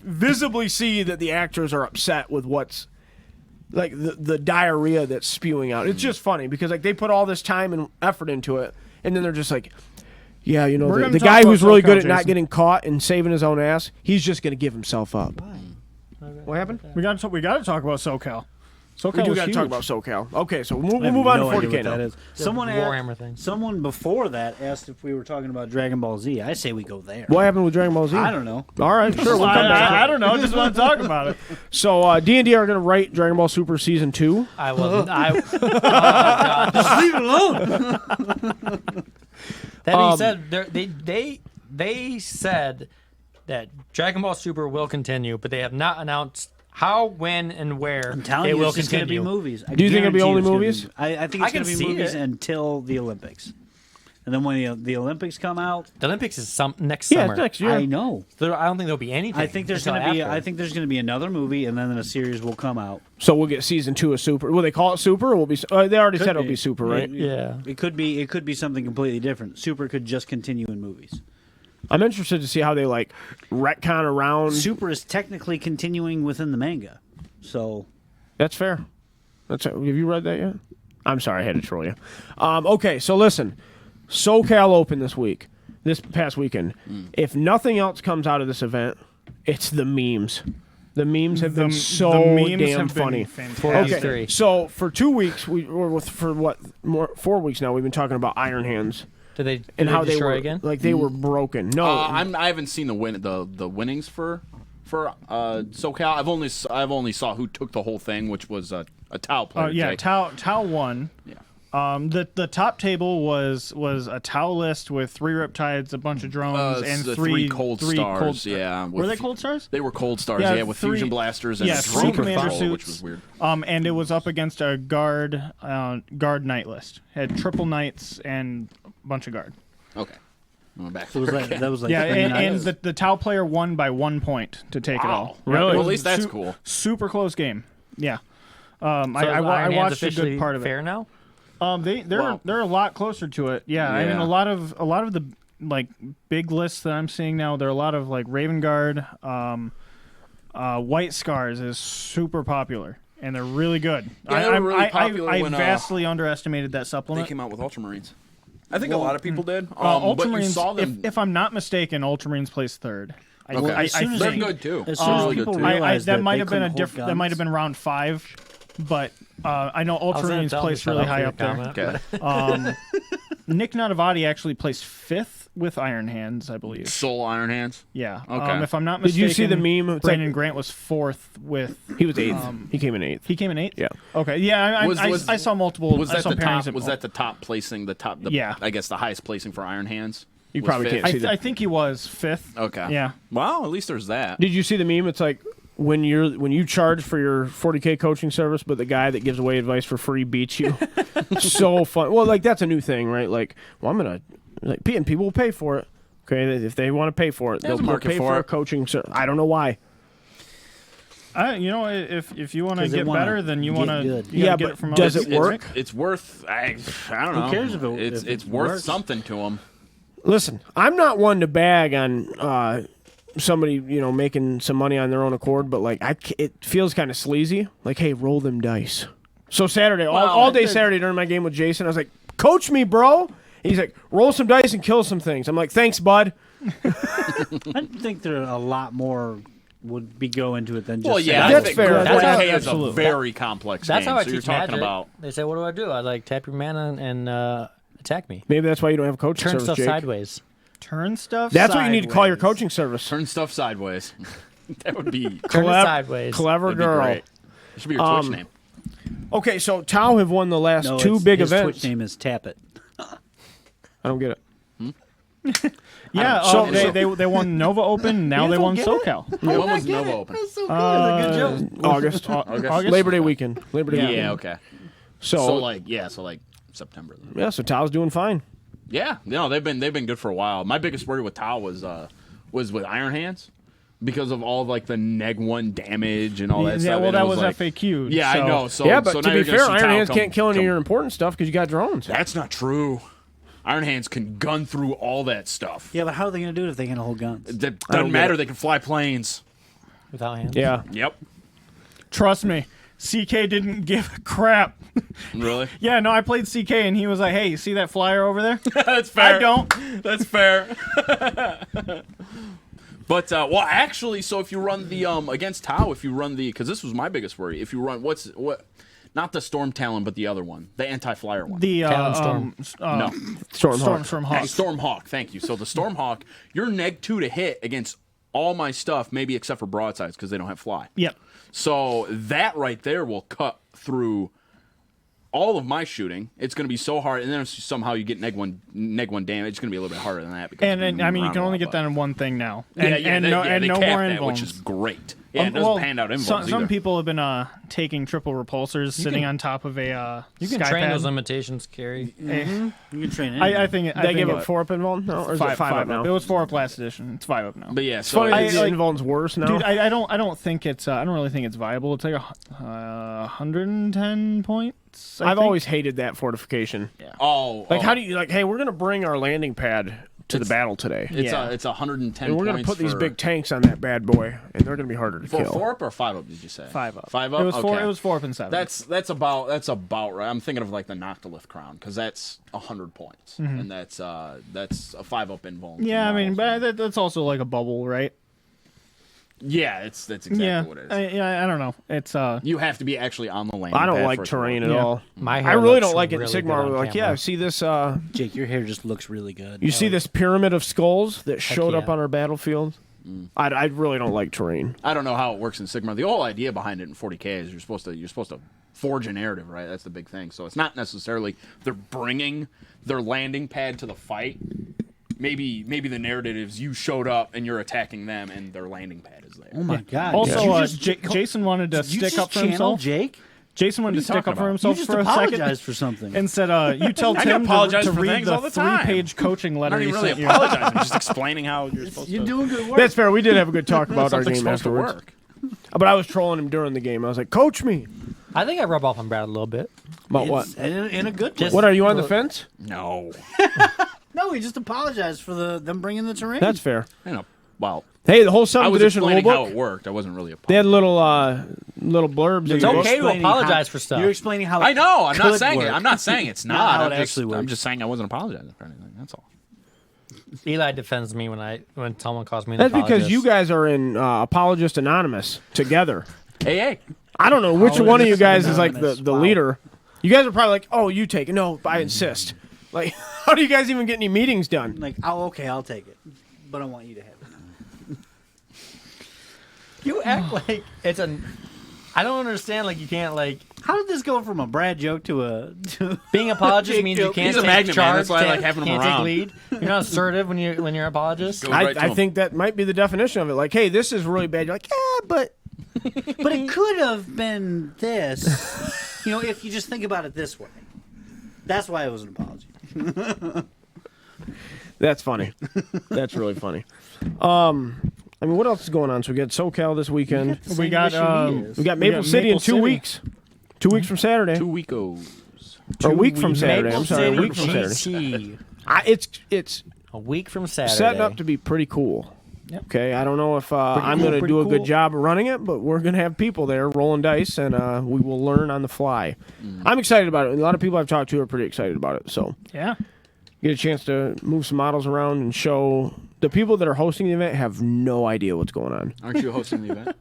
visibly see that the actors are upset with what's like the diarrhea that's spewing out. It's just funny because like they put all this time and effort into it, and then they're just like, yeah, you know, We're the gonna guy talk who's about really SoCal, good at not Jason. getting caught and saving his own ass, he's just going to give himself up. What happened? we got to talk about SoCal. SoCal We do was got to huge. talk about SoCal. Okay, so we'll I have move on no to idea 40K what now. that is. Someone Warhammer thing. Someone before that asked if we were talking about Dragon Ball Z. I say we go there. What happened with Dragon Ball Z? I don't know. All right, sure. We'll come back. I don't know. I just want to talk about it. So D&D are going to write Dragon Ball Super Season 2. I wasn't. Leave it alone. That being said, they said that Dragon Ball Super will continue, but they have not announced how, when, and where I'm telling they you, will it's just going to be continue. movies. Do you think it'll be guarantee only it's gonna movies? I think I it's going can to be see movies it. until the Olympics. And then when the Olympics come out, The Olympics is next Yeah, summer. it's next year. I know. I don't think there'll be anything. I think there's until going to be. after. I think there's going to be another movie, and then a series will come out. So we'll get Season 2 of Super. Will they call it Super, or will be? They already said it'll be Super, right? Yeah. It could be. It could be something completely different. Super could just continue in movies. I'm interested to see how they like retcon around. Super is technically continuing within the manga, so That's fair. Have you read that yet? I'm sorry, I had to troll you. Okay, so listen, SoCal Open this past weekend. If nothing else comes out of this event, it's the memes. The memes have been so the memes damn have been funny. fantastic. Okay, E3. so for 2 weeks, for 4 weeks now, we've been talking about Iron Hands Did they, and how they destroy were again? like they were broken. No, I haven't seen the winnings for SoCal. I've only saw who took the whole thing, which was a Tau player. Yeah, Jay. Tau won. Yeah. The top table was a Tau list with 3 Riptides, a bunch of drones, and the 3 cold stars. Yeah, Were they cold stars? They were cold stars. Yeah, Yeah, with 3 fusion blasters and yeah, a 3 drone commander patrol, which suits. was weird. And it was up against a guard knight list. Had triple knights and a bunch of guard. Okay, I'm back. so was that was like Yeah, three and nights. the Tau player won by 1 point to take it all. Wow. Really? It Well, was at least that's su- cool. Super close game. Yeah. I So is I Iron Hands watched a officially good part of fair it. now? They're a lot closer to it. Yeah, I mean Yeah. a lot of the like big lists that I'm seeing now. There are a lot of like Raven Guard, White Scars is super popular, and they're really good. Yeah, they were really popular I when, vastly underestimated that They supplement. came out with Ultramarines. I think a lot of people did. But you Ultramarines, saw them. if I'm not mistaken, Ultramarines placed third. Okay. I as soon as They're think good too. as soon as Really people good too. realize that that might they have been a couldn't hold different. That might have guns. been round 5, but I know I was gonna Ultramarines tell them to placed shut really up for high your up there. comment. Okay. Nick Nadavati actually placed 5th with Iron Hands, I believe. Soul Iron Hands. Yeah. Okay. If I'm not Did mistaken, you see the meme? It's Brandon like- Grant was 4th with. he was 8th. He came in 8th. He came in 8th. Yeah. Okay. Yeah. I saw multiple. Was I that saw the pairings top? of- Was that the top placing? Yeah. I guess the highest placing for Iron Hands. You was probably fifth? can't see that. I think he was 5th. Okay. Yeah. Well, at least there's that. Did you see the meme? It's like when you charge for your 40K coaching service, but the guy that gives away advice for free beats you. So fun. Well, like that's a new thing, right? Like, well, I'm gonna like, and people will pay for it. Okay, if they want to pay for it, There's they'll a market pay for for a it. coaching service. I don't know why. If you want to 'Cause they get wanna better, then you get want to. good. Yeah, get but it from does others. it work? It's worth. I don't know. Who cares if it it's worth works? something to them. Listen, I'm not one to bag on somebody making some money on their own accord, but like it feels kind of sleazy. Like, hey, roll them dice. So Saturday, all day Saturday during my game with Jason, I was like, coach me, bro. He's like, roll some dice and kill some things. I'm like, thanks, bud. I think there are a lot more would be go into it than just. Well, saying, yeah, That's I think fair. 40K is a Absolutely. very complex That's game. how I so teach you're talking Magic. about. They say, "What do?" I like tap your mana and attack me. Maybe that's why you don't have a coaching Turn service, stuff Jake. sideways. Turn stuff. That's what you need to call your sideways. coaching service. Turn stuff sideways. That would be Turn it Clev- sideways. Clever that'd be girl. great. It should be your Twitch name. Okay, so Tau have won the last No, two it's- big his events. Twitch name is Tap It. I don't get it. Yeah, So- they won Nova Open. Now they don't won get it? SoCal. When was Nova Open? August. August. Labor Day weekend. Labor Day Yeah, weekend. okay. So, So like September. Then. yeah, so Tau's doing fine. Yeah, no, they've been good for a while. My biggest worry with Tau was with Iron Hands because of all like the neg 1 damage and all that Yeah, stuff. well, and it that was like, FAQ. Yeah, so. I know. So Yeah, but so to now be you're gonna fair, see Iron Tau Hands come- can't kill any of come- your important stuff because you got drones. That's not true. Iron Hands can gun through all that stuff. Yeah, but how are they going to do it if they can't hold guns? That don't doesn't get matter. it. They can fly planes. Without hands. Yeah. Yep. Trust me, CK didn't give a crap. Really? Yeah, no, I played CK and he was like, "Hey, you see that flyer over there?" That's fair. I don't. That's fair. But well, actually, so if you run the against Tau, if you run the because this was my biggest worry. If you run what, not the Storm Talon, but the other one, the anti-flyer one. The Talon Storm. No, Stormhawk. Stormhawk. Thank you. So the Stormhawk, you're neg 2 to hit against all my stuff, maybe except for broadsides because they don't have fly. Yep. So that right there will cut through all of my shooting. It's going to be so hard, and then if somehow you get neg 1 damage, it's going to be a little bit harder than that. Because And I mean, you can only get that in one thing now. And, and no they more cap that, invulns. which is great. Yeah, it doesn't pan out invulns Some either. people have been taking triple repulsors, sitting on top of a You can sky train pad. those limitations, Carrie. You can train it. I think They give it it 4 up invuln now, or is it 5 up now? It was 4 up last edition. It's 5 up now. But yeah, It's so funny I- that the like- invuln's worse now. Dude, I don't think it's I don't really think it's viable. It's like 110 points. I've always hated that fortification. Like, how do you hey? We're gonna bring our landing pad to the battle today, it's 110 and we're points gonna put these for- big tanks on that bad boy, and they're gonna be harder to for kill. 4 up or 5 up? Did you say 5 up. 5 up. It was 4. Okay. It was 4 up and 7. That's about right. I'm thinking of like the Noctilith crown because that's 100 points, and that's a 5 up invuln. Yeah, I mean, models. but that's also like a bubble, right? yeah, that's exactly yeah, what it is. I don't know. It's You have to be actually on the landing I don't pad like for it to terrain work. at Yeah. all. My I hair really looks don't like it in really Sigmar. good We're on like, camera. yeah, see this. Jake, your hair just looks really good. You see this pyramid of skulls that showed up yeah. on our battlefield? I really don't like terrain. I don't know how it works in Sigmar. The whole idea behind it in 40K is you're supposed to forge a narrative, right? That's the big thing. So it's not necessarily they're bringing their landing pad to the fight. Maybe the narrative is you showed up and you're attacking them, and their landing pad is there. Oh my god! also Did you just- Jason wanted to did you stick just up for channel himself. Jake, Jason wanted to stick talking up for about? you himself just for a second apologized for something. and said, "You tell I can Tim apologize to for read things the all the time. 3-page coaching I'm letter not he even really sent you." apologizing. I'm just explaining how you're supposed You're to. doing good work. That's fair. We did have a good talk about our Something's game supposed to afterwards. work. But I was trolling him during the game. I was like, "Coach me." I think I rub off on Brad a little bit. About what? In a good way. Just- What are you on the fence? No, No, he just apologized for them bringing the terrain. That's fair. I know. Well, Hey, the whole I 7th was edition rule explaining how book. it worked. I wasn't really They had apologizing. little blurbs. It's in the okay book. to apologize for stuff. You're explaining how I know. I'm not could saying work. it. I'm not saying it's Not not. how I'm it just, actually I'm works. just saying I wasn't apologizing for anything. That's all. Eli defends me when someone calls me an That's because apologist. you guys are in Apologist Anonymous together. Hey. I don't know which one of you guys is like the Anonymous. Wow. leader. You guys are probably like, "Oh, you take it." No, I insist. Like, how do you guys even get any meetings done? like, oh, okay, I'll take it, but I want you to have it. You act like it's a. I don't understand. Like you can't like How did this go from a Brad joke to a? being apologist means you He's can't a take magnet, man. charge. That's why I can't- like having him can't around. Take lead. You're not assertive when you're an apologist. Go right to I him. think that might be the definition of it. Like, hey, this is really bad. You're like, yeah, but But it could have been this. You know, if you just think about it this way. That's why it was an apology. that's funny. That's really funny. I mean, what else is going on? So we got SoCal this weekend. We got We got Maple City in 2 City. weeks. 2 weeks from Saturday. 2 weekos. Or a week from weeks. Saturday. Maple I'm sorry, a City week from Saturday. GT. It's A week from Saturday. setting up to be pretty cool. Okay, I don't know if I'm going to pretty do a good cool. job of running it, but we're going to have people there rolling dice, and we will learn on the fly. I'm excited about it. And a lot of people I've talked to are pretty excited about it. So Yeah. get a chance to move some models around and show the people that are hosting the event have no idea what's going on. Aren't you hosting the event?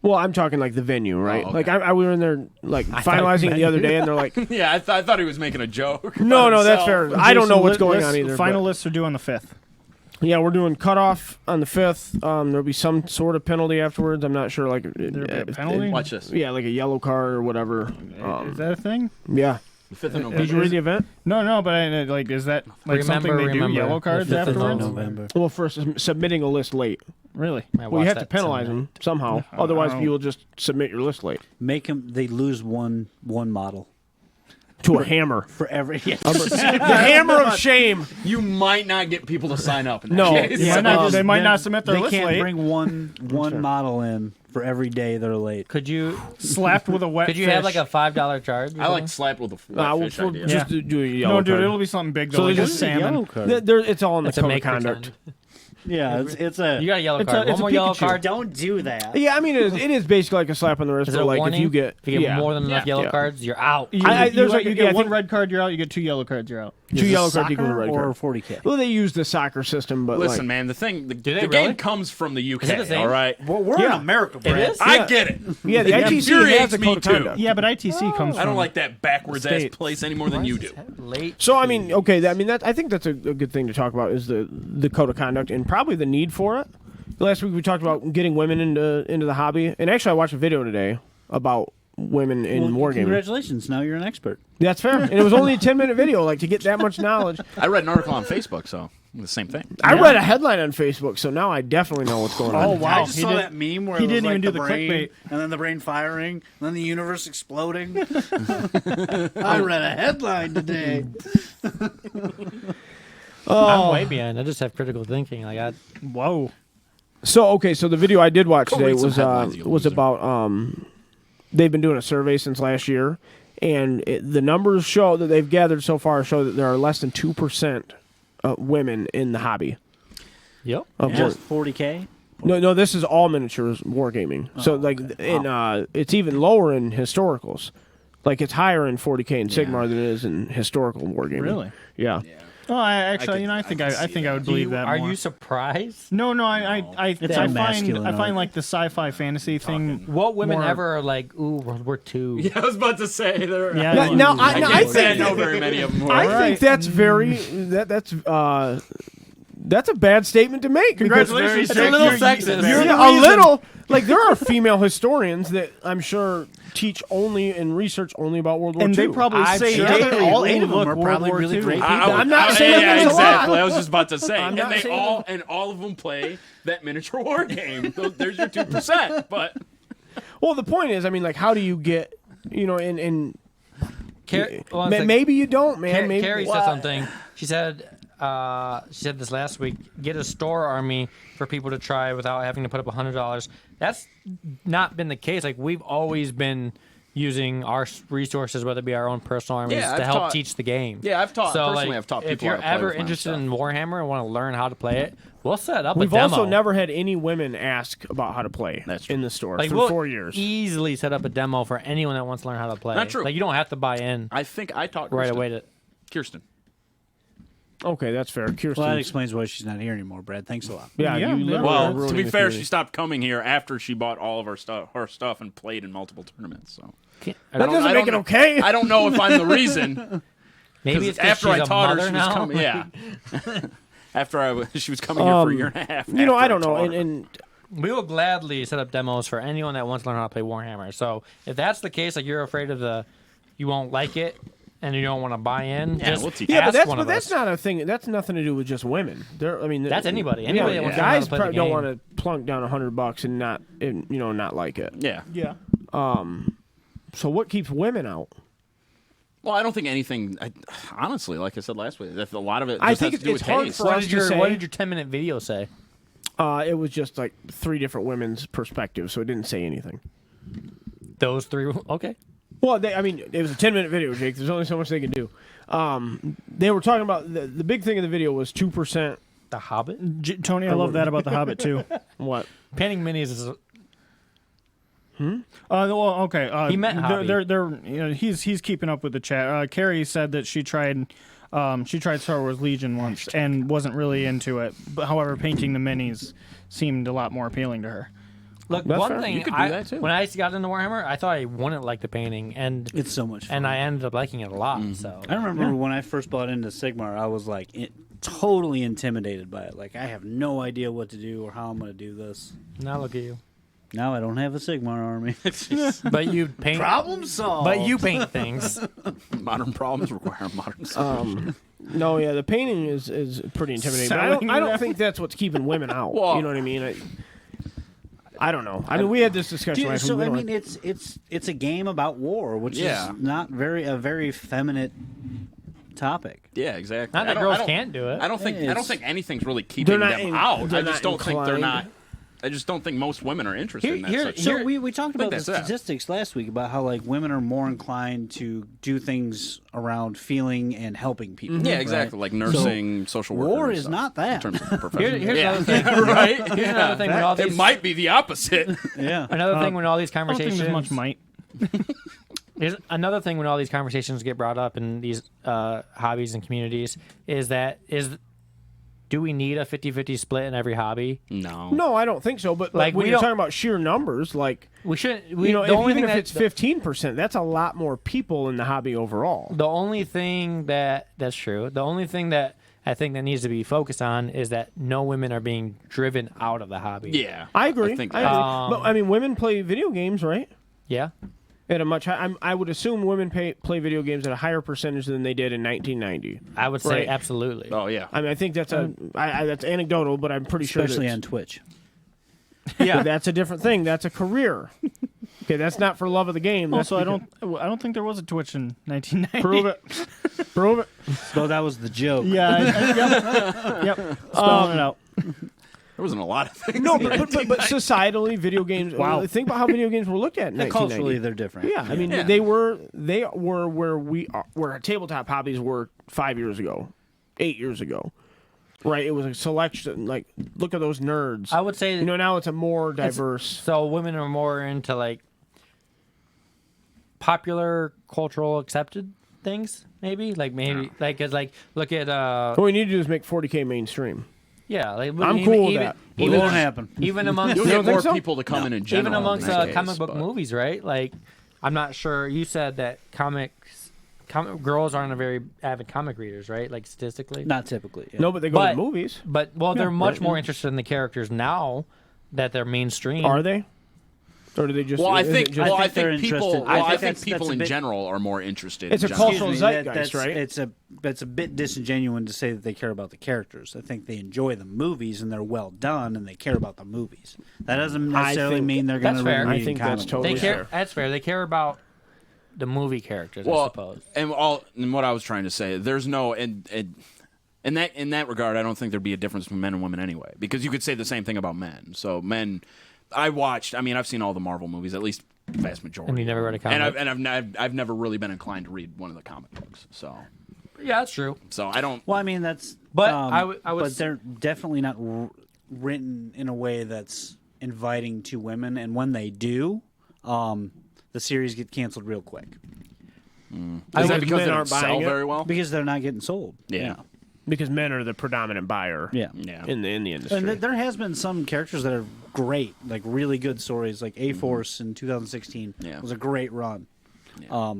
Well, I'm talking like the venue, right? okay. Like we were in there like thought finalizing you it the other day, and they're like, Yeah, I thought he was making a joke. "No, about that's himself. fair. I don't know what's Jason, going lists- on either." Final but- lists are due on the 5th. Yeah, we're doing cutoff on the 5th. There'll be some sort of penalty afterwards. I'm not sure, like There'll be a penalty? Watch this. yeah, like a yellow card or whatever. Is that a thing? Yeah. The 5th of Did November. you read the event? No, but like, is that like something they do? Yellow cards The 5th of afterwards? November. Well, for submitting a list late. Really? I Well, you watched have to that penalize tonight. them somehow. Otherwise, Oh. you will just submit your list late Make them. They lose one model to a hammer. for every. Yeah. The hammer of shame. You might not get people to sign up. In that No. case. Yeah, they might not submit their They list can't late. bring one model in for every day they're late. Could you Slapped with a wet could you fish. have like a $5 charge? or I like something? slapped with a We'll fish idea. just do a yellow No, dude, card. it'll be something big though, So like they a just- salmon. It's all in the It's a code of make conduct. pretend. Yeah, it's a. You got a yellow It's card. a One more yellow Pikachu. card. Don't do that. Yeah, I mean, it is basically like a slap on the wrist. Is it But a like warning? if you get more than enough yellow Yeah. cards, you're out. You, there's like- you yeah, get I one think- red card, you're out. You get 2 yellow cards, you're out. two Is it yellow cards soccer equal to red or card. 40K. Well, they use the soccer system, but Listen, like, man, the thing, the they game really? comes from the UK. Is it the same? All right, Well, we're Yeah. in America, Brad. It is? I get it. yeah, the It ITC has infuriates a me code of too. conduct. Yeah, but ITC comes from. I don't like that backwards ass States. place any more than you do. Late. So I mean, okay, I mean I think that's a good thing to talk about is the code of conduct and probably the need for it. Last week we talked about getting women into the hobby, and actually I watched a video today about women in wargaming. Congratulations, now you're an expert. That's fair, and it was only a 10-minute video. Like to get that much knowledge, I read an article on Facebook, so the same thing. I read a headline on Facebook, so now I definitely know what's going on. Oh wow, I just he saw did- that meme where he it was didn't like even do the the brain, clickbait. and then the brain firing, and then the universe exploding. I read a headline today. I'm way behind. I just have critical thinking. Like I, Whoa. So the video I did watch Go today read some was headlines, you loser. about they've been doing a survey since last year, and the numbers show that they've gathered so far show that there are less than 2% women in the hobby. yep. Of Just 40K. No, this is all miniatures wargaming. So like it's even lower in historicals. Like it's higher in 40K and Sigmar than it is in historical wargaming. Really? Yeah. Oh, I think I would believe that. Are more. you surprised? No, I It's I a find masculine art. like the sci-fi fantasy thing. What women more- ever are like? Ooh, we're too. Yeah, I was about to say there. Yeah. Now, I I can't say I think know very many of them. I Alright. think that's very that's a bad statement to make. because Congratulations, It's a little sexist. You're a little like there are female historians that I'm sure teach only and research only about World War And II. they probably I'm say sure hey, all 8 of them look, are World probably War really II. great. I'm not saying yeah, there's a lot. exactly. I was just about to say, I'm not saying all of them play that miniature war game. There's your 2%. But Well, the point is, I mean, like, how do you get, in Well, it's like- maybe you don't, man. Maybe Carrie said something. She said this last week. Get a store army for people to try without having to put up $100. That's not been the case. Like we've always been using our resources, whether it be our own personal armies, Yeah, to I've help taught- teach the game. Yeah, I've taught- So, personally, like, I've taught if people you're how to play ever with my own interested in stuff. Warhammer and want to learn how to play it, we'll set up We've a demo. also never had any women ask about how to play That's true. in the store like for we'll 4 years. easily set up a demo for anyone that wants to learn how to play. Not true. Like you don't have to buy in I think I taught right Kirsten. away to. Kirsten. Okay, that's fair. Kirsten. Well, that explains why she's not here anymore, Brad. Thanks a lot. yeah, Yeah, you yeah. literally are Well, to ruining be the fair, community. she stopped coming here after she bought all of her stuff and played in multiple tournaments. So That I don't- doesn't I make don't it know- okay. I don't know if I'm the reason. Maybe 'cause it's 'cause after she's I a taught her, mother she now. was coming. Yeah. After she was coming here for a year and a half. I after don't know. taught her. And We will gladly set up demos for anyone that wants to learn how to play Warhammer. So if that's the case, like you're afraid of you won't like it, and you don't want to buy in, Yeah, just we'll teach yeah, ask but one of that's us. not a thing. That's nothing to do with just women. That's anybody. Anybody that wants to learn how guys to play the probably don't game. want to plunk down $100 and not like it. Yeah. Yeah. So what keeps women out? Well, I don't think anything. Honestly, like I said last week, that a lot of it. I just think has to do it's with hard taste. for What us did to your say. What did your 10-minute video say? It was just like 3 different women's perspectives, so it didn't say anything. Those 3. Okay. Well, it was a 10-minute video, Jake. There's only so much they can do. They were talking about the big thing of the video was 2%. The Hobbit. Tony, I love that about the Hobbit too. What? Painting minis is. Well, okay. He meant hobby. He's keeping up with the chat. Carrie said that she tried Star Wars Legion once and wasn't really into it. But however, painting the minis seemed a lot more appealing to her. Look, That's one fair. thing You could do that, too. when I got into Warhammer, I thought I wouldn't like the painting, and It's so much fun. I ended up liking it a lot. So I remember when I first bought into Sigmar, I was like totally intimidated by it. Like I have no idea what to do or how I'm going to do this. Now look at you. Now I don't have a Sigmar army. But you paint. Problem solved. But you paint things. Modern problems require modern solutions. No, yeah, the painting is pretty intimidating. But Selling I don't them. think that's what's keeping women out. Well- You know what I mean? I don't know. I mean, we had this discussion. Dude, right so from I the mean, beginning. it's a game about war, which Yeah. is not a very feminine topic. Yeah, exactly. Not that girls can't do it. I don't It's- think anything's really keeping They're not them in- out. they're I just not don't think they're inclined. not. I just don't think most women are interested in that. Here- such here- So we talked about the that's it. statistics last week about how like women are more inclined to do things around feeling and helping people. yeah, right? exactly. Like nursing, social work. war is not that. In terms of profession. Here's yeah. another thing. right. Here's another thing. When all It these, might be the opposite. Yeah. another thing when all these I don't think conversations. there's much might. Here's another thing when all these conversations get brought up in these hobbies and communities do we need a 50-50 split in every hobby? No. No, I don't think so. But Like, when we you're don't- talking about sheer numbers, like We shouldn't. you know, the only even thing if that, it's 15%, that's a lot more people in the hobby overall. the only thing that's true. The only thing that I think that needs to be focused on is that no women are being driven out of the hobby. Yeah. I agree. I think I agree. But I mean, women play video games, right? Yeah. At a much high, I would assume women play video games at a higher percentage than they did in 1990. I would say Right. absolutely. Oh yeah. I mean, I think that's that's anecdotal, but I'm pretty Especially sure on Twitch. yeah, that's a different thing. That's a career. Okay, that's not for love of the game. That's Also, I don't think there was a Twitch in 1990. prove it. Prove it. So that was the joke. Yeah. Yep. Spelling it out. There wasn't a lot of things. No, but societally, video games. Wow. Think about how video games were looked at in And culturally, 1990. they're different. Yeah, I mean, Yeah. they were where we are, where tabletop hobbies were 5 years ago, 8 years ago. Right, it was a selection. Like, look at those nerds. I would say You know, now it's a more diverse. so. Women are more into like popular, cultural, accepted things. Maybe like cause like look at What we need to do is make 40K mainstream. yeah. Like I'm cool with that. It Even, won't happen. even amongst You'll You get don't think more so? people to come in general. even amongst these days, comic book but- movies, right? Like, I'm not sure. You said that comic girls aren't a very avid comic readers, right? Like statistically. Not typically. Yeah. No, but they go to But- the movies. But they're much right, more yeah. interested in the characters now that they're mainstream. Are they? Or do they just? Well, I is it think. just- Well, I think they're think people. interested. Well, I I think think that's people a in bit- general are more interested. It's in a general. cultural zeitgeist, right? It's a bit disingenuous to say that they care about the characters. I think they enjoy the movies and they're well done and they care about the movies. That doesn't I necessarily think mean they're going to that's fair. read I think comic that's books. totally They care. fair. That's fair. They care about the movie characters, I Well, suppose. and what I was trying to say, there's no in that regard, I don't think there'd be a difference between men and women anyway, because you could say the same thing about men. So men, I've seen all the Marvel movies, at least vast majority. And you never read a comic. And I've never really been inclined to read one of the comic books. So Yeah, that's true. I don't. Well, I mean that's, But I would but s- they're definitely not written in a way that's inviting to women. And when they do, the series get canceled real quick Is that Because because men they don't aren't sell buying it? very well? because they're not getting sold. Yeah. because men are the predominant buyer. Yeah. Yeah. In the industry. And there has been some characters that are great, like really good stories, like A Force in 2016 Yeah. was a great run. Yeah.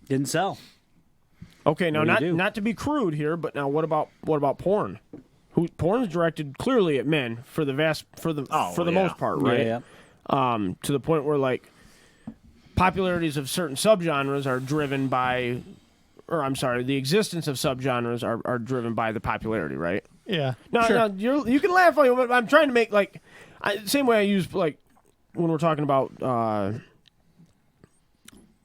Didn't sell. Okay, now What do you do? not to be crude here, but now what about porn? Porn is directed clearly at men for the yeah. most part, right? Yeah. To the point where like popularities of certain subgenres are driven by, or I'm sorry, the existence of subgenres are driven by the popularity, right? Yeah. No, you can laugh, but I'm trying to make like same way I use like when we're talking about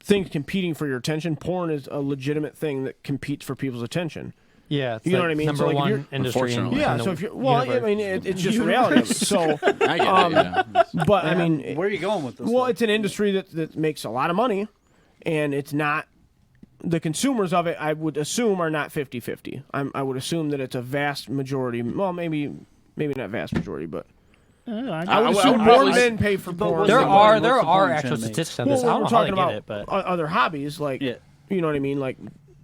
things competing for your attention. Porn is a legitimate thing that competes for people's attention. Yeah. It's You know like what I mean? Number So, like, if one you're- industry. Unfortunately. Yeah, in the so if you're I universe. mean, it's just reality. Of it. So, I get it. Yeah. but I mean, Where are you going with this? well, though? it's an industry that makes a lot of money, and it's not the consumers of it. I would assume are not 50-50. I would assume that it's a vast majority. Well, maybe not vast majority, but I would assume more probably- men pay for porn. There than are women. there What's the are point actual you're trying to make? statistics on Well, this. I when don't we're know how they talking get about it, but other hobbies, like Yeah. you know what I mean, like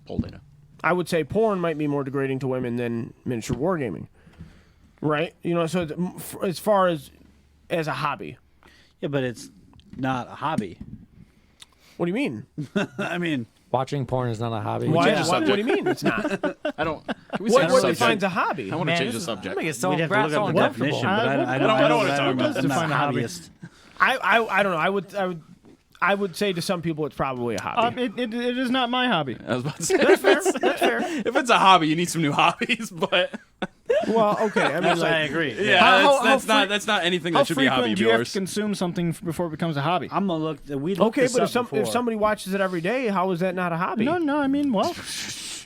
Poll data. I would say porn might be more degrading to women than miniature wargaming, right? You know, so as far as a hobby, Yeah, but it's not a hobby. what do you mean? I mean, Watching porn is not a hobby. Why? change the What do you subject? mean it's not? I don't. Can we What change the subject? defines a hobby? I want to Man, change the this is- subject. I'm so We'd have to look up the definition, but I don't wanna talk about I'm not define a a hobby. hobbyist. I don't know. I would say to some people it's probably a hobby. It is not my hobby. I was about to say, that's fair. If it's a hobby, you need some new hobbies. But Well, okay. I mean, I like, agree. yeah, How that's not anything How that should be a hobby frequent of do you have yours. to consume something before it becomes a hobby? I'm gonna look. We looked okay, this but up if before. somebody watches it every day, how is that not a hobby? No, I mean, well,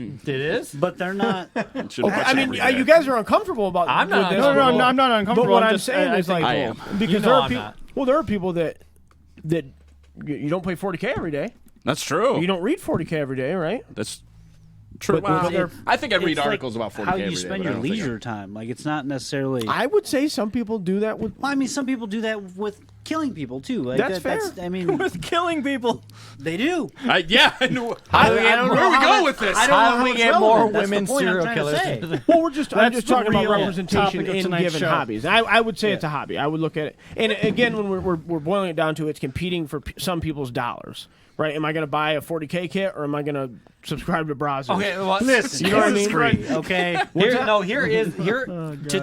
It is. but they're not. Should watch I it mean, every day. you guys are uncomfortable about. I'm not with this. uncomfortable. no, I'm not uncomfortable. But what I'm just- saying is like, I am. because You know there are I'm people. not. Well, there are people that you don't play 40K every day. That's true. You don't read 40K every day, right? That's true. But- but they're- I think I read It's like articles about 40K how every you day, spend but I your don't think leisure time. Like it's not necessarily. I would say some people do that with. Well, I mean, some people do that with killing people too. Like That's fair. I mean, with killing people. they do. Yeah, I know. How do we I get don't more- know Where we how go that- with this? I don't know How how do we it's get more relevant. That's the women point I'm serial trying to killers? say. into the- Well, I'm just That's talking the about real representation topic of in tonight's given show. hobbies. I would say it's a hobby. I would look at it, and again, when we're boiling it down to it's competing for some people's dollars, right? Am I going to buy a 40K kit or am I going to subscribe to Brazzers? Okay, well, Listen, You know what I this is mean? free, okay.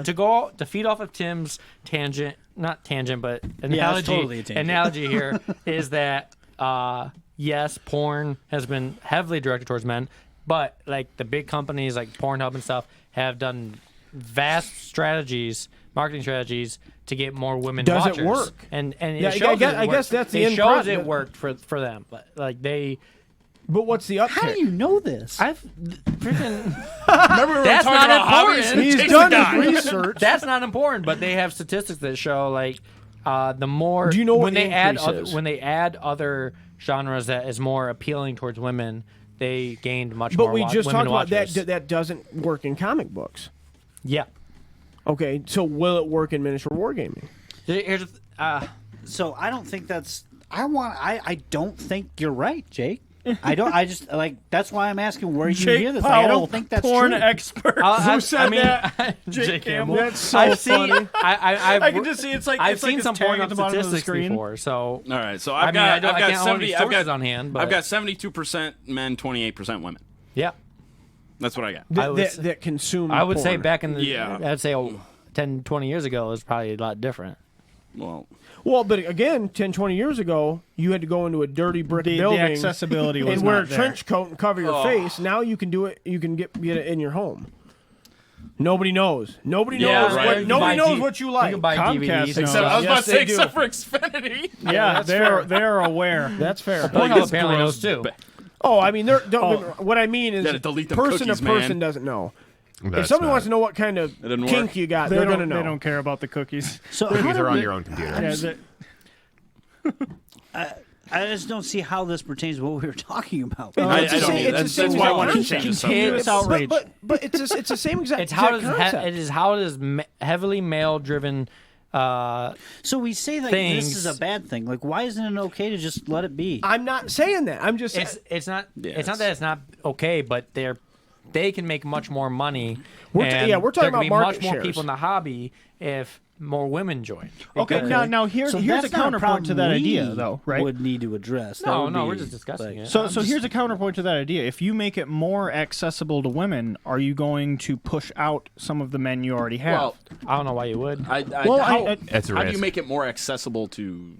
To go to feed off of Tim's tangent, not tangent, but analogy. totally a tangent. Analogy here is that yes, porn has been heavily directed towards men, but like the big companies like Pornhub and stuff have done vast strategies, marketing strategies to get more women Does it watchers. work? And Yeah, it I shows guess- it I guess worked. that's the it end shows product. it worked for them. But like they, But what's the uptick? How do you know this? I've freaking. Remember we were That's talking not about hobbies? important. He's Takes done the guy. his research. That's not important, but they have statistics that show like the more. Do you know what when the they add increase is? when they add other genres that is more appealing towards women, they gained much But more. we just women talked about watchers. that doesn't work in comic books. Yeah. Okay, so will it work in miniature wargaming? Here's So I don't think that's. I don't think you're right, Jake. I don't. I just like. That's why I'm asking where you hear this. Like, I don't think that's porn true. expert. Jake Campbell. That's so I've funny. seen. I can just see it's like I've it's like seen this some tag porn at the bottom of the statistics screen. before, so All right, so I I've mean, I got can't hold 70. any I've sources got on hand, but I've got 72% men, 28% women. yeah. That's what I got. I would That, say- that consume. I would say porn. back in the Yeah. I'd say 10, 20 years ago it was probably a lot different. Well, Well, but again, 10, 20 years ago, you had to go into a dirty brick The building accessibility was and wear a not there. trench coat and cover your face. Now you can do it. You can get it in your home. Nobody knows. Nobody Yeah, knows. right. What, You nobody buy knows D- what you You like. can buy Comcast DVDs. knows. I was Yes, about to they say, do. except for Xfinity. Yeah, they're aware. That's fair. Pornhub apparently knows too. Oh, I mean, what I mean is, Gotta delete them person cookies, to person man. doesn't know. If That's somebody not- wants to know what kind of It didn't kink work. you got, They they're don't, gonna know. they don't care about the cookies. So Cookies how are on do- your own computer. Yeah, that- I just don't see how this pertains to what we were talking about. I It's the don't same- either. it's the That's same why I exact wanted to concept. change the Continuous subject. outrage. But it's the same exact. It's how exact does concept. it is how does heavily male driven So we say that Things. this is a bad thing. Like, why isn't it okay to just let it be? I'm not saying that. I'm just. it's not Yeah, it's not that it's not okay, but they can make much more money. We're and we're talking there could be about much market more shares. people in the hobby if more women join. Okay, Because- now here's So a that's not a counterpoint to that problem idea, we though, right? Would need to address. That No, would no, be, we're just discussing it. So here's a counterpoint to that idea. If you make it more accessible to women, are you going to push out some of the men you already have? Well, I don't know why you would. Well, how, That's a how do you risk. make it more accessible to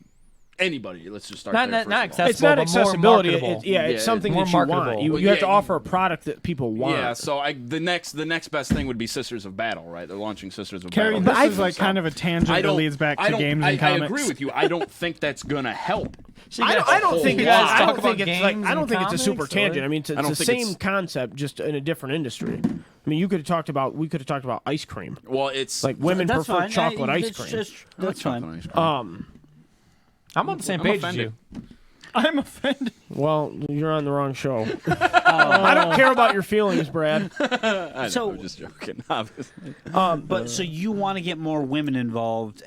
anybody? Let's just start Not there. not first of all. It's not but more accessibility. marketable. It's Yeah, something more that you want. marketable. You Well, have to yeah, offer a product that people want. Yeah, so the next best thing would be Sisters of Battle, right? They're launching Sisters of Carrie, Battle. this is like kind of a tangent that leads back to games and comics. I agree with you. I don't think that's gonna help. I don't think You it's. guys I talk don't think about it's like. games I don't and think it's a super comics, or- tangent. I mean, it's I don't the think same it's- concept, just in a different industry. I mean, you could have talked about. We could have talked about ice cream. Well, it's Like women That's prefer fine. chocolate ice It's cream. just- that's fine. chocolate ice cream. I'm on the same I'm page as offended. you. I'm offended. Well, you're on the wrong show. I don't care about your feelings, Brad. I know, so- I'm just joking. Obviously. But so you want to get more women involved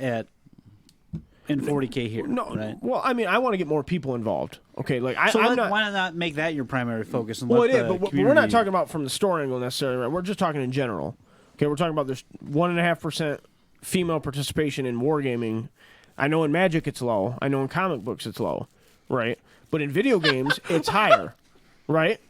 in 40K here? No, right? well, I mean, I want to get more people involved. Okay, like So I'm not. why not make that your primary focus? And Well, let it is, the but we're community- not talking about from the store angle necessarily. Right? We're just talking in general. Okay, we're talking about there's 1.5% female participation in wargaming. I know in Magic it's low. I know in comic books it's low, right? But in video games it's higher. right?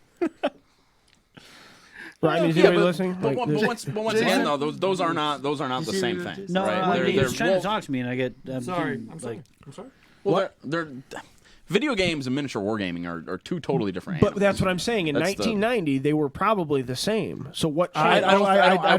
Right? I mean, is anybody listening? But, Like, once again, though, those are not the same thing. No, right? he's trying to talk to me, and I get Sorry. getting, I'm sorry. like, I'm sorry. Well, they're video games and miniature wargaming are two totally different but animals. that's what I'm saying. In That's 1990, they were probably the same. So what changed? I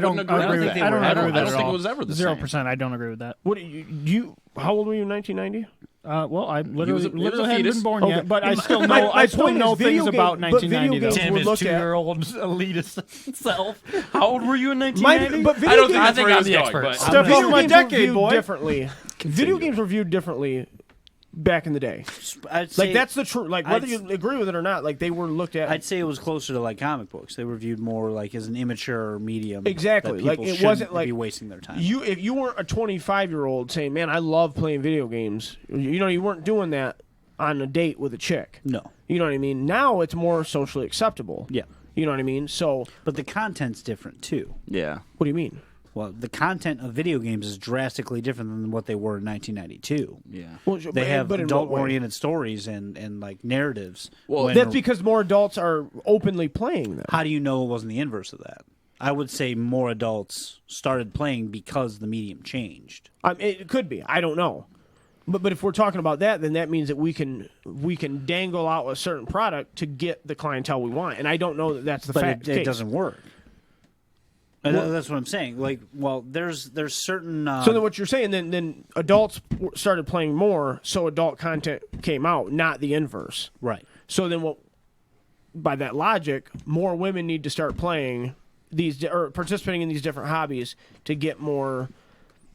don't don't agree agree with with that. I don't I agree don't with that at think all. it was ever the 0%. I don't agree with that. What you? How old were you in 1990? Well, I he literally, was a literally hadn't fetus. been born Okay. yet, but I still know. My I still point know is video things about game- but video 1990. Though. games Tim, would his look at- 2-year-old elitist self. How old were you in My, 1990? but video I don't games, think I that's think where he I'm was the going, expert. but Step video off my games were decade, viewed boy. differently. Video games were viewed differently back in the day. I'd say, Like that's the truth. Like whether I'd- you agree with it or not, like they were looked at. I'd say it was closer to like comic books. They were viewed more like as an immature medium. Exactly. that Like, people it wasn't shouldn't like- be wasting their time. If you weren't a 25-year-old saying, "Man, I love playing video games," you weren't doing that on a date with a chick. No. You know what I mean? Now it's more socially acceptable. Yeah. You know what I mean? So, But the content's different too. Yeah. what do you mean? Well, the content of video games is drastically different than what they were in 1992. Yeah. Well, They but- have but in what way? adult-oriented stories and like narratives. Well, when- That's because more adults are openly playing them. how do you know it wasn't the inverse of that? I would say more adults started playing because the medium changed. It could be. I don't know. But if we're talking about that, then that means that we can dangle out a certain product to get the clientele we want, and I don't know that that's the But fact. it case. doesn't work. And that's what I'm saying. Like, well, there's certain. So then, what you're saying, then adults started playing more, so adult content came out, not the inverse. right. So then, what? By that logic, more women need to start playing these or participating in these different hobbies to get more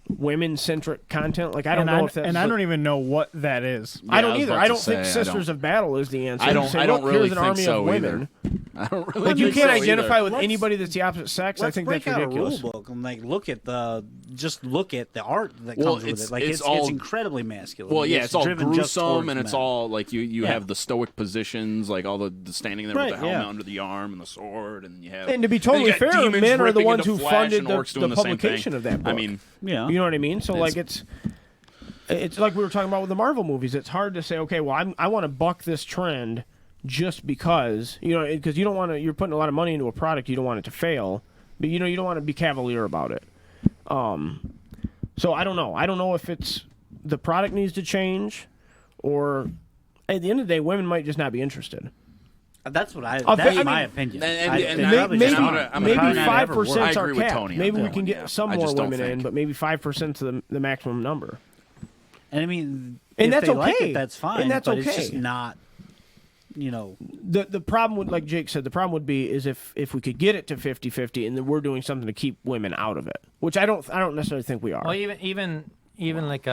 women-centric content. Like I don't know if that's. and I don't even know what that is. I Yeah, don't was either. about I to don't think say, I Sisters don't- of Battle is the answer. I don't- You say, I don't "Look, really here's an think army so of women. I don't really Like you think can't so identify either. with anybody that's the opposite sex. I Let's think break that's out ridiculous. a rule book and like look at the art that Well, comes with it's- it. Like it's it's all- incredibly masculine. Well, yeah, it's all driven just gruesome, towards and it's men. all like you Yeah. have the stoic positions, like all the standing there Right, with the helmet yeah. under the arm and the sword, and you have. And to be then totally you got fair, demons men are the ripping ones into who flesh funded and the orcs doing the same publication thing. of that book. I mean, Yeah. You know what I mean? So It's- like it's like we were talking about with the Marvel movies. It's hard to say, okay, well, I want to buck this trend just because because you don't want to. You're putting a lot of money into a product. You don't want it to fail, but you don't want to be cavalier about it. So I don't know. I don't know if it's the product needs to change, or at the end of the day, women might just not be interested. That's what I. I That's mean, my opinion. and- I- and it I- probably Maybe just- I'm maybe probably not 5% I is our agree with cap. Tony on Maybe that we can one, get yeah. some I more just don't women in, think. but maybe 5% to the maximum number. And I mean, And if that's they like okay. it, that's fine. And that's but okay. It's just not. The problem would, like Jake said, the problem would be is if we could get it to 50-50 and then we're doing something to keep women out of it, which I don't necessarily think we are. Well, even like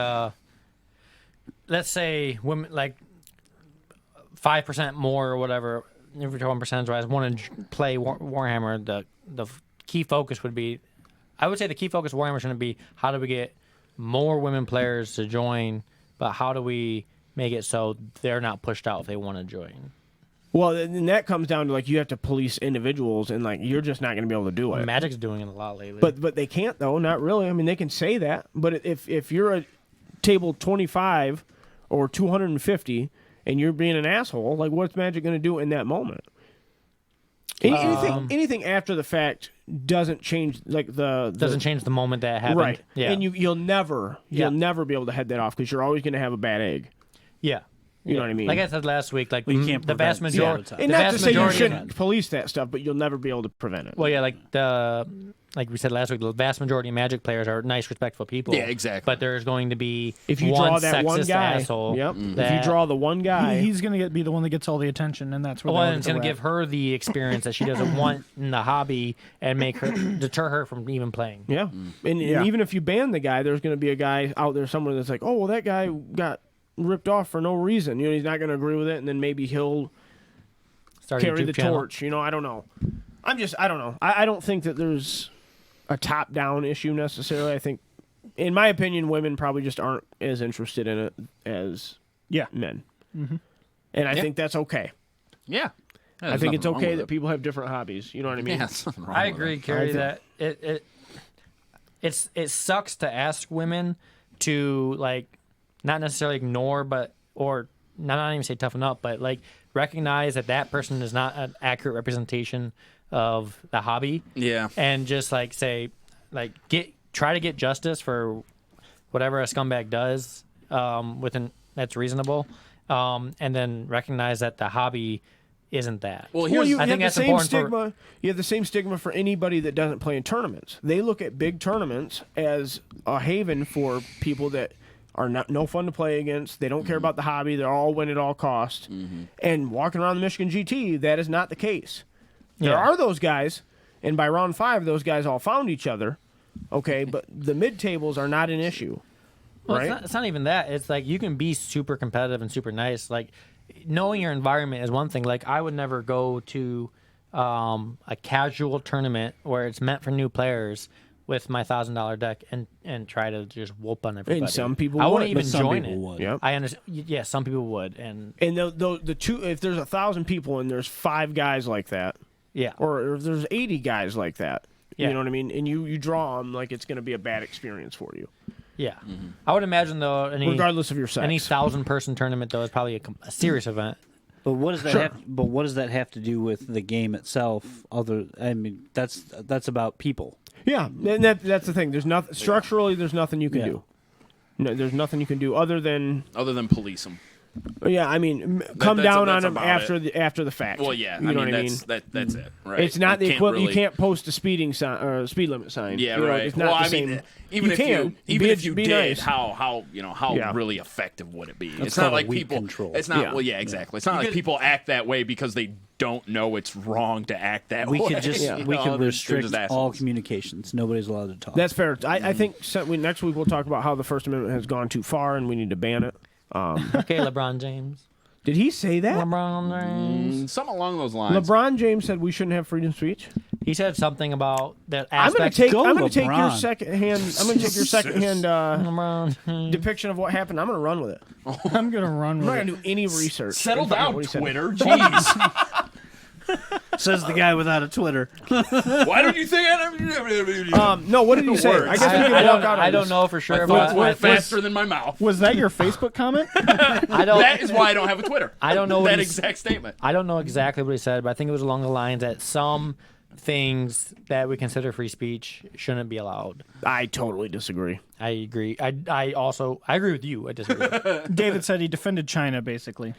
let's say women like 5% more or whatever. If we're talking percentage wise, want to play Warhammer. The key focus would be, I would say the key focus of Warhammer shouldn't be how do we get more women players to join, but how do we make it so they're not pushed out if they want to join. Well, and that comes down to like you have to police individuals, and like you're just not going to be able to do it. Magic's doing it a lot lately. But they can't though, not really. I mean, they can say that, but if you're a table 25 or 250 and you're being an asshole, like what's Magic going to do in that moment? Anything after the fact doesn't change like the doesn't change the moment that happened. right. Yeah. And you'll never Yeah. be able to head that off because you're always going to have a bad egg. yeah. You know what I mean? Like I said last week, like you can't the vast prevent majority. sabotage. And the not vast to say you majority- shouldn't police that stuff, but you'll never be able to prevent it. Well, yeah, like we said last week, the vast majority of Magic players are nice, respectful people. Yeah, exactly. But there's going to be if you one draw that one sexist guy, asshole. yep. If you that- draw the one guy, He's going to be the one that gets all the attention, and that's where well, they'll and it's get going the to give rap. her the experience that she doesn't want in the hobby and make her deter her from even playing. yeah. And even if you ban the guy, there's going to be a guy out there somewhere that's like, oh, well, that guy got ripped off for no reason. He's not going to agree with it, and then maybe he'll Start a carry YouTube the channel. torch. I don't know. I don't know. I don't think that there's a top-down issue necessarily. I think, in my opinion, women probably just aren't as interested in it as men. Mm-hmm. And I think that's okay. Yeah. I think it's okay that people have different hobbies. You know what I mean? Yeah, there's nothing wrong I with agree, it. Carrie, that it sucks to ask women to like not necessarily ignore, but or not even say toughen up, but like recognize that that person is not an accurate representation of the hobby, Yeah. and just like say, like try to get justice for whatever a scumbag does, within that's reasonable, and then recognize that the hobby isn't that. Well, Well, here's you I have think the that's same important for- stigma. You have the same stigma for anybody that doesn't play in tournaments. They look at big tournaments as a haven for people that are no fun to play against. They don't care about the hobby. They're all win at all cost. And walking around the Michigan GT, that is not the case. There Yeah. are those guys, and by round 5, those guys all found each other. Okay, but the mid tables are not an issue. Well, Right? it's not even that. It's like you can be super competitive and super nice. Like knowing your environment is one thing. Like I would never go to a casual tournament where it's meant for new players with my $1,000 deck and try to just whoop on everybody. some people I would, wouldn't but even some join people it. would. Yep. I understand. Yeah, some people would, and And the two, if there's 1,000 people and there's 5 guys like that, yeah, or if there's 80 guys like that, Yeah. you know what I mean? And you draw them, like it's going to be a bad experience for you, yeah. I would imagine though, regardless of your sex. any 1,000-person tournament though is probably a serious event. But what does that Sure. have? But what does that have to do with the game itself? I mean, that's about people. Yeah, and that's the thing. There's nothing structurally. There's nothing you can Yeah. do. No, there's nothing you can do other than police them. yeah. I mean, come that's- down that's on them about after the fact. Well, yeah. you know I mean, what I mean. that's it. Right. It's not You the can't equivalent. really- You can't post a speeding sign or a speed limit sign. Yeah, You know, right. It's not well, the I same. mean, even you if can, even be, if you be did, nice. how Yeah. really effective would it be? That's It's not called like weed people. control. It's not. Yeah. Well, yeah, exactly. It's not like people act that way because they don't know it's wrong to act that We way. could just Yeah. we You know, could they're restrict just all assholes. communications. Nobody's allowed to talk. That's fair. I think next week we'll talk about how the First Amendment has gone too far and we need to ban it. Okay, LeBron James. Did he say that? LeBron James. Something along those lines. LeBron James said we shouldn't have freedom of speech. He said something about that I'm going aspect. to take. Go I'm going to take your LeBron. secondhand. I'm going to take your secondhand LeBron. depiction of what happened. I'm going to run with it. I'm gonna run I'm with not it. going to do any research. Settle and find out down, what he said. Twitter. Jeez. Says the guy without a Twitter. Why don't you think I? No, what did he say? I guess we can walk out on I don't this. know for sure, Thoughts but went faster than my mouth. Was that your Facebook comment? I don't. That is why I don't have a Twitter. I don't know what that he's- exact statement. I don't know exactly what he said, but I think it was along the lines that some things that we consider free speech shouldn't be allowed. I totally disagree. I agree. I also agree with you. I disagree. David said he defended China, basically.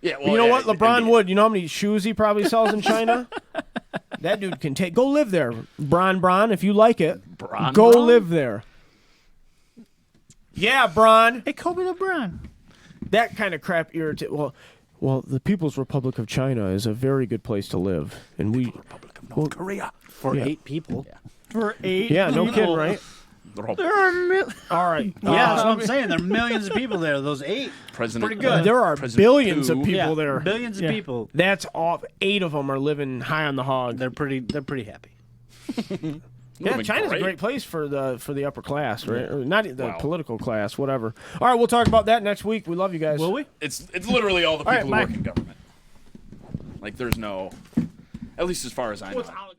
Yeah. Well, You know yeah, what? LeBron indeed. Wood. You know how many shoes he probably sells in China? That dude can take. Go live there, Bron. If you like it, Bron go Bron? live there. Yeah, Bron. Hey, Kobe LeBron. That kind of crap irritates. Well, the People's Republic of China is a very good place to live, and we. Republic of North Korea. For Yeah. 8 people. For 8 Yeah, no people. kidding, right? They're all There are All right. Yeah, that's what I'm saying. There are millions of people there. Those 8. President. Pretty good. There are President billions Pooh. of people Yeah, there. billions Yeah. of people. That's off. 8 of them are living high on the hog. They're pretty happy. Yeah, Living China's great. a great place for the upper class, right? Or not the Wow. political class, whatever. All right, we'll talk about that next week. We love you guys. Will we? It's literally all the people right, who bye. work in government. Like there's no, at least as far as I know. What's out-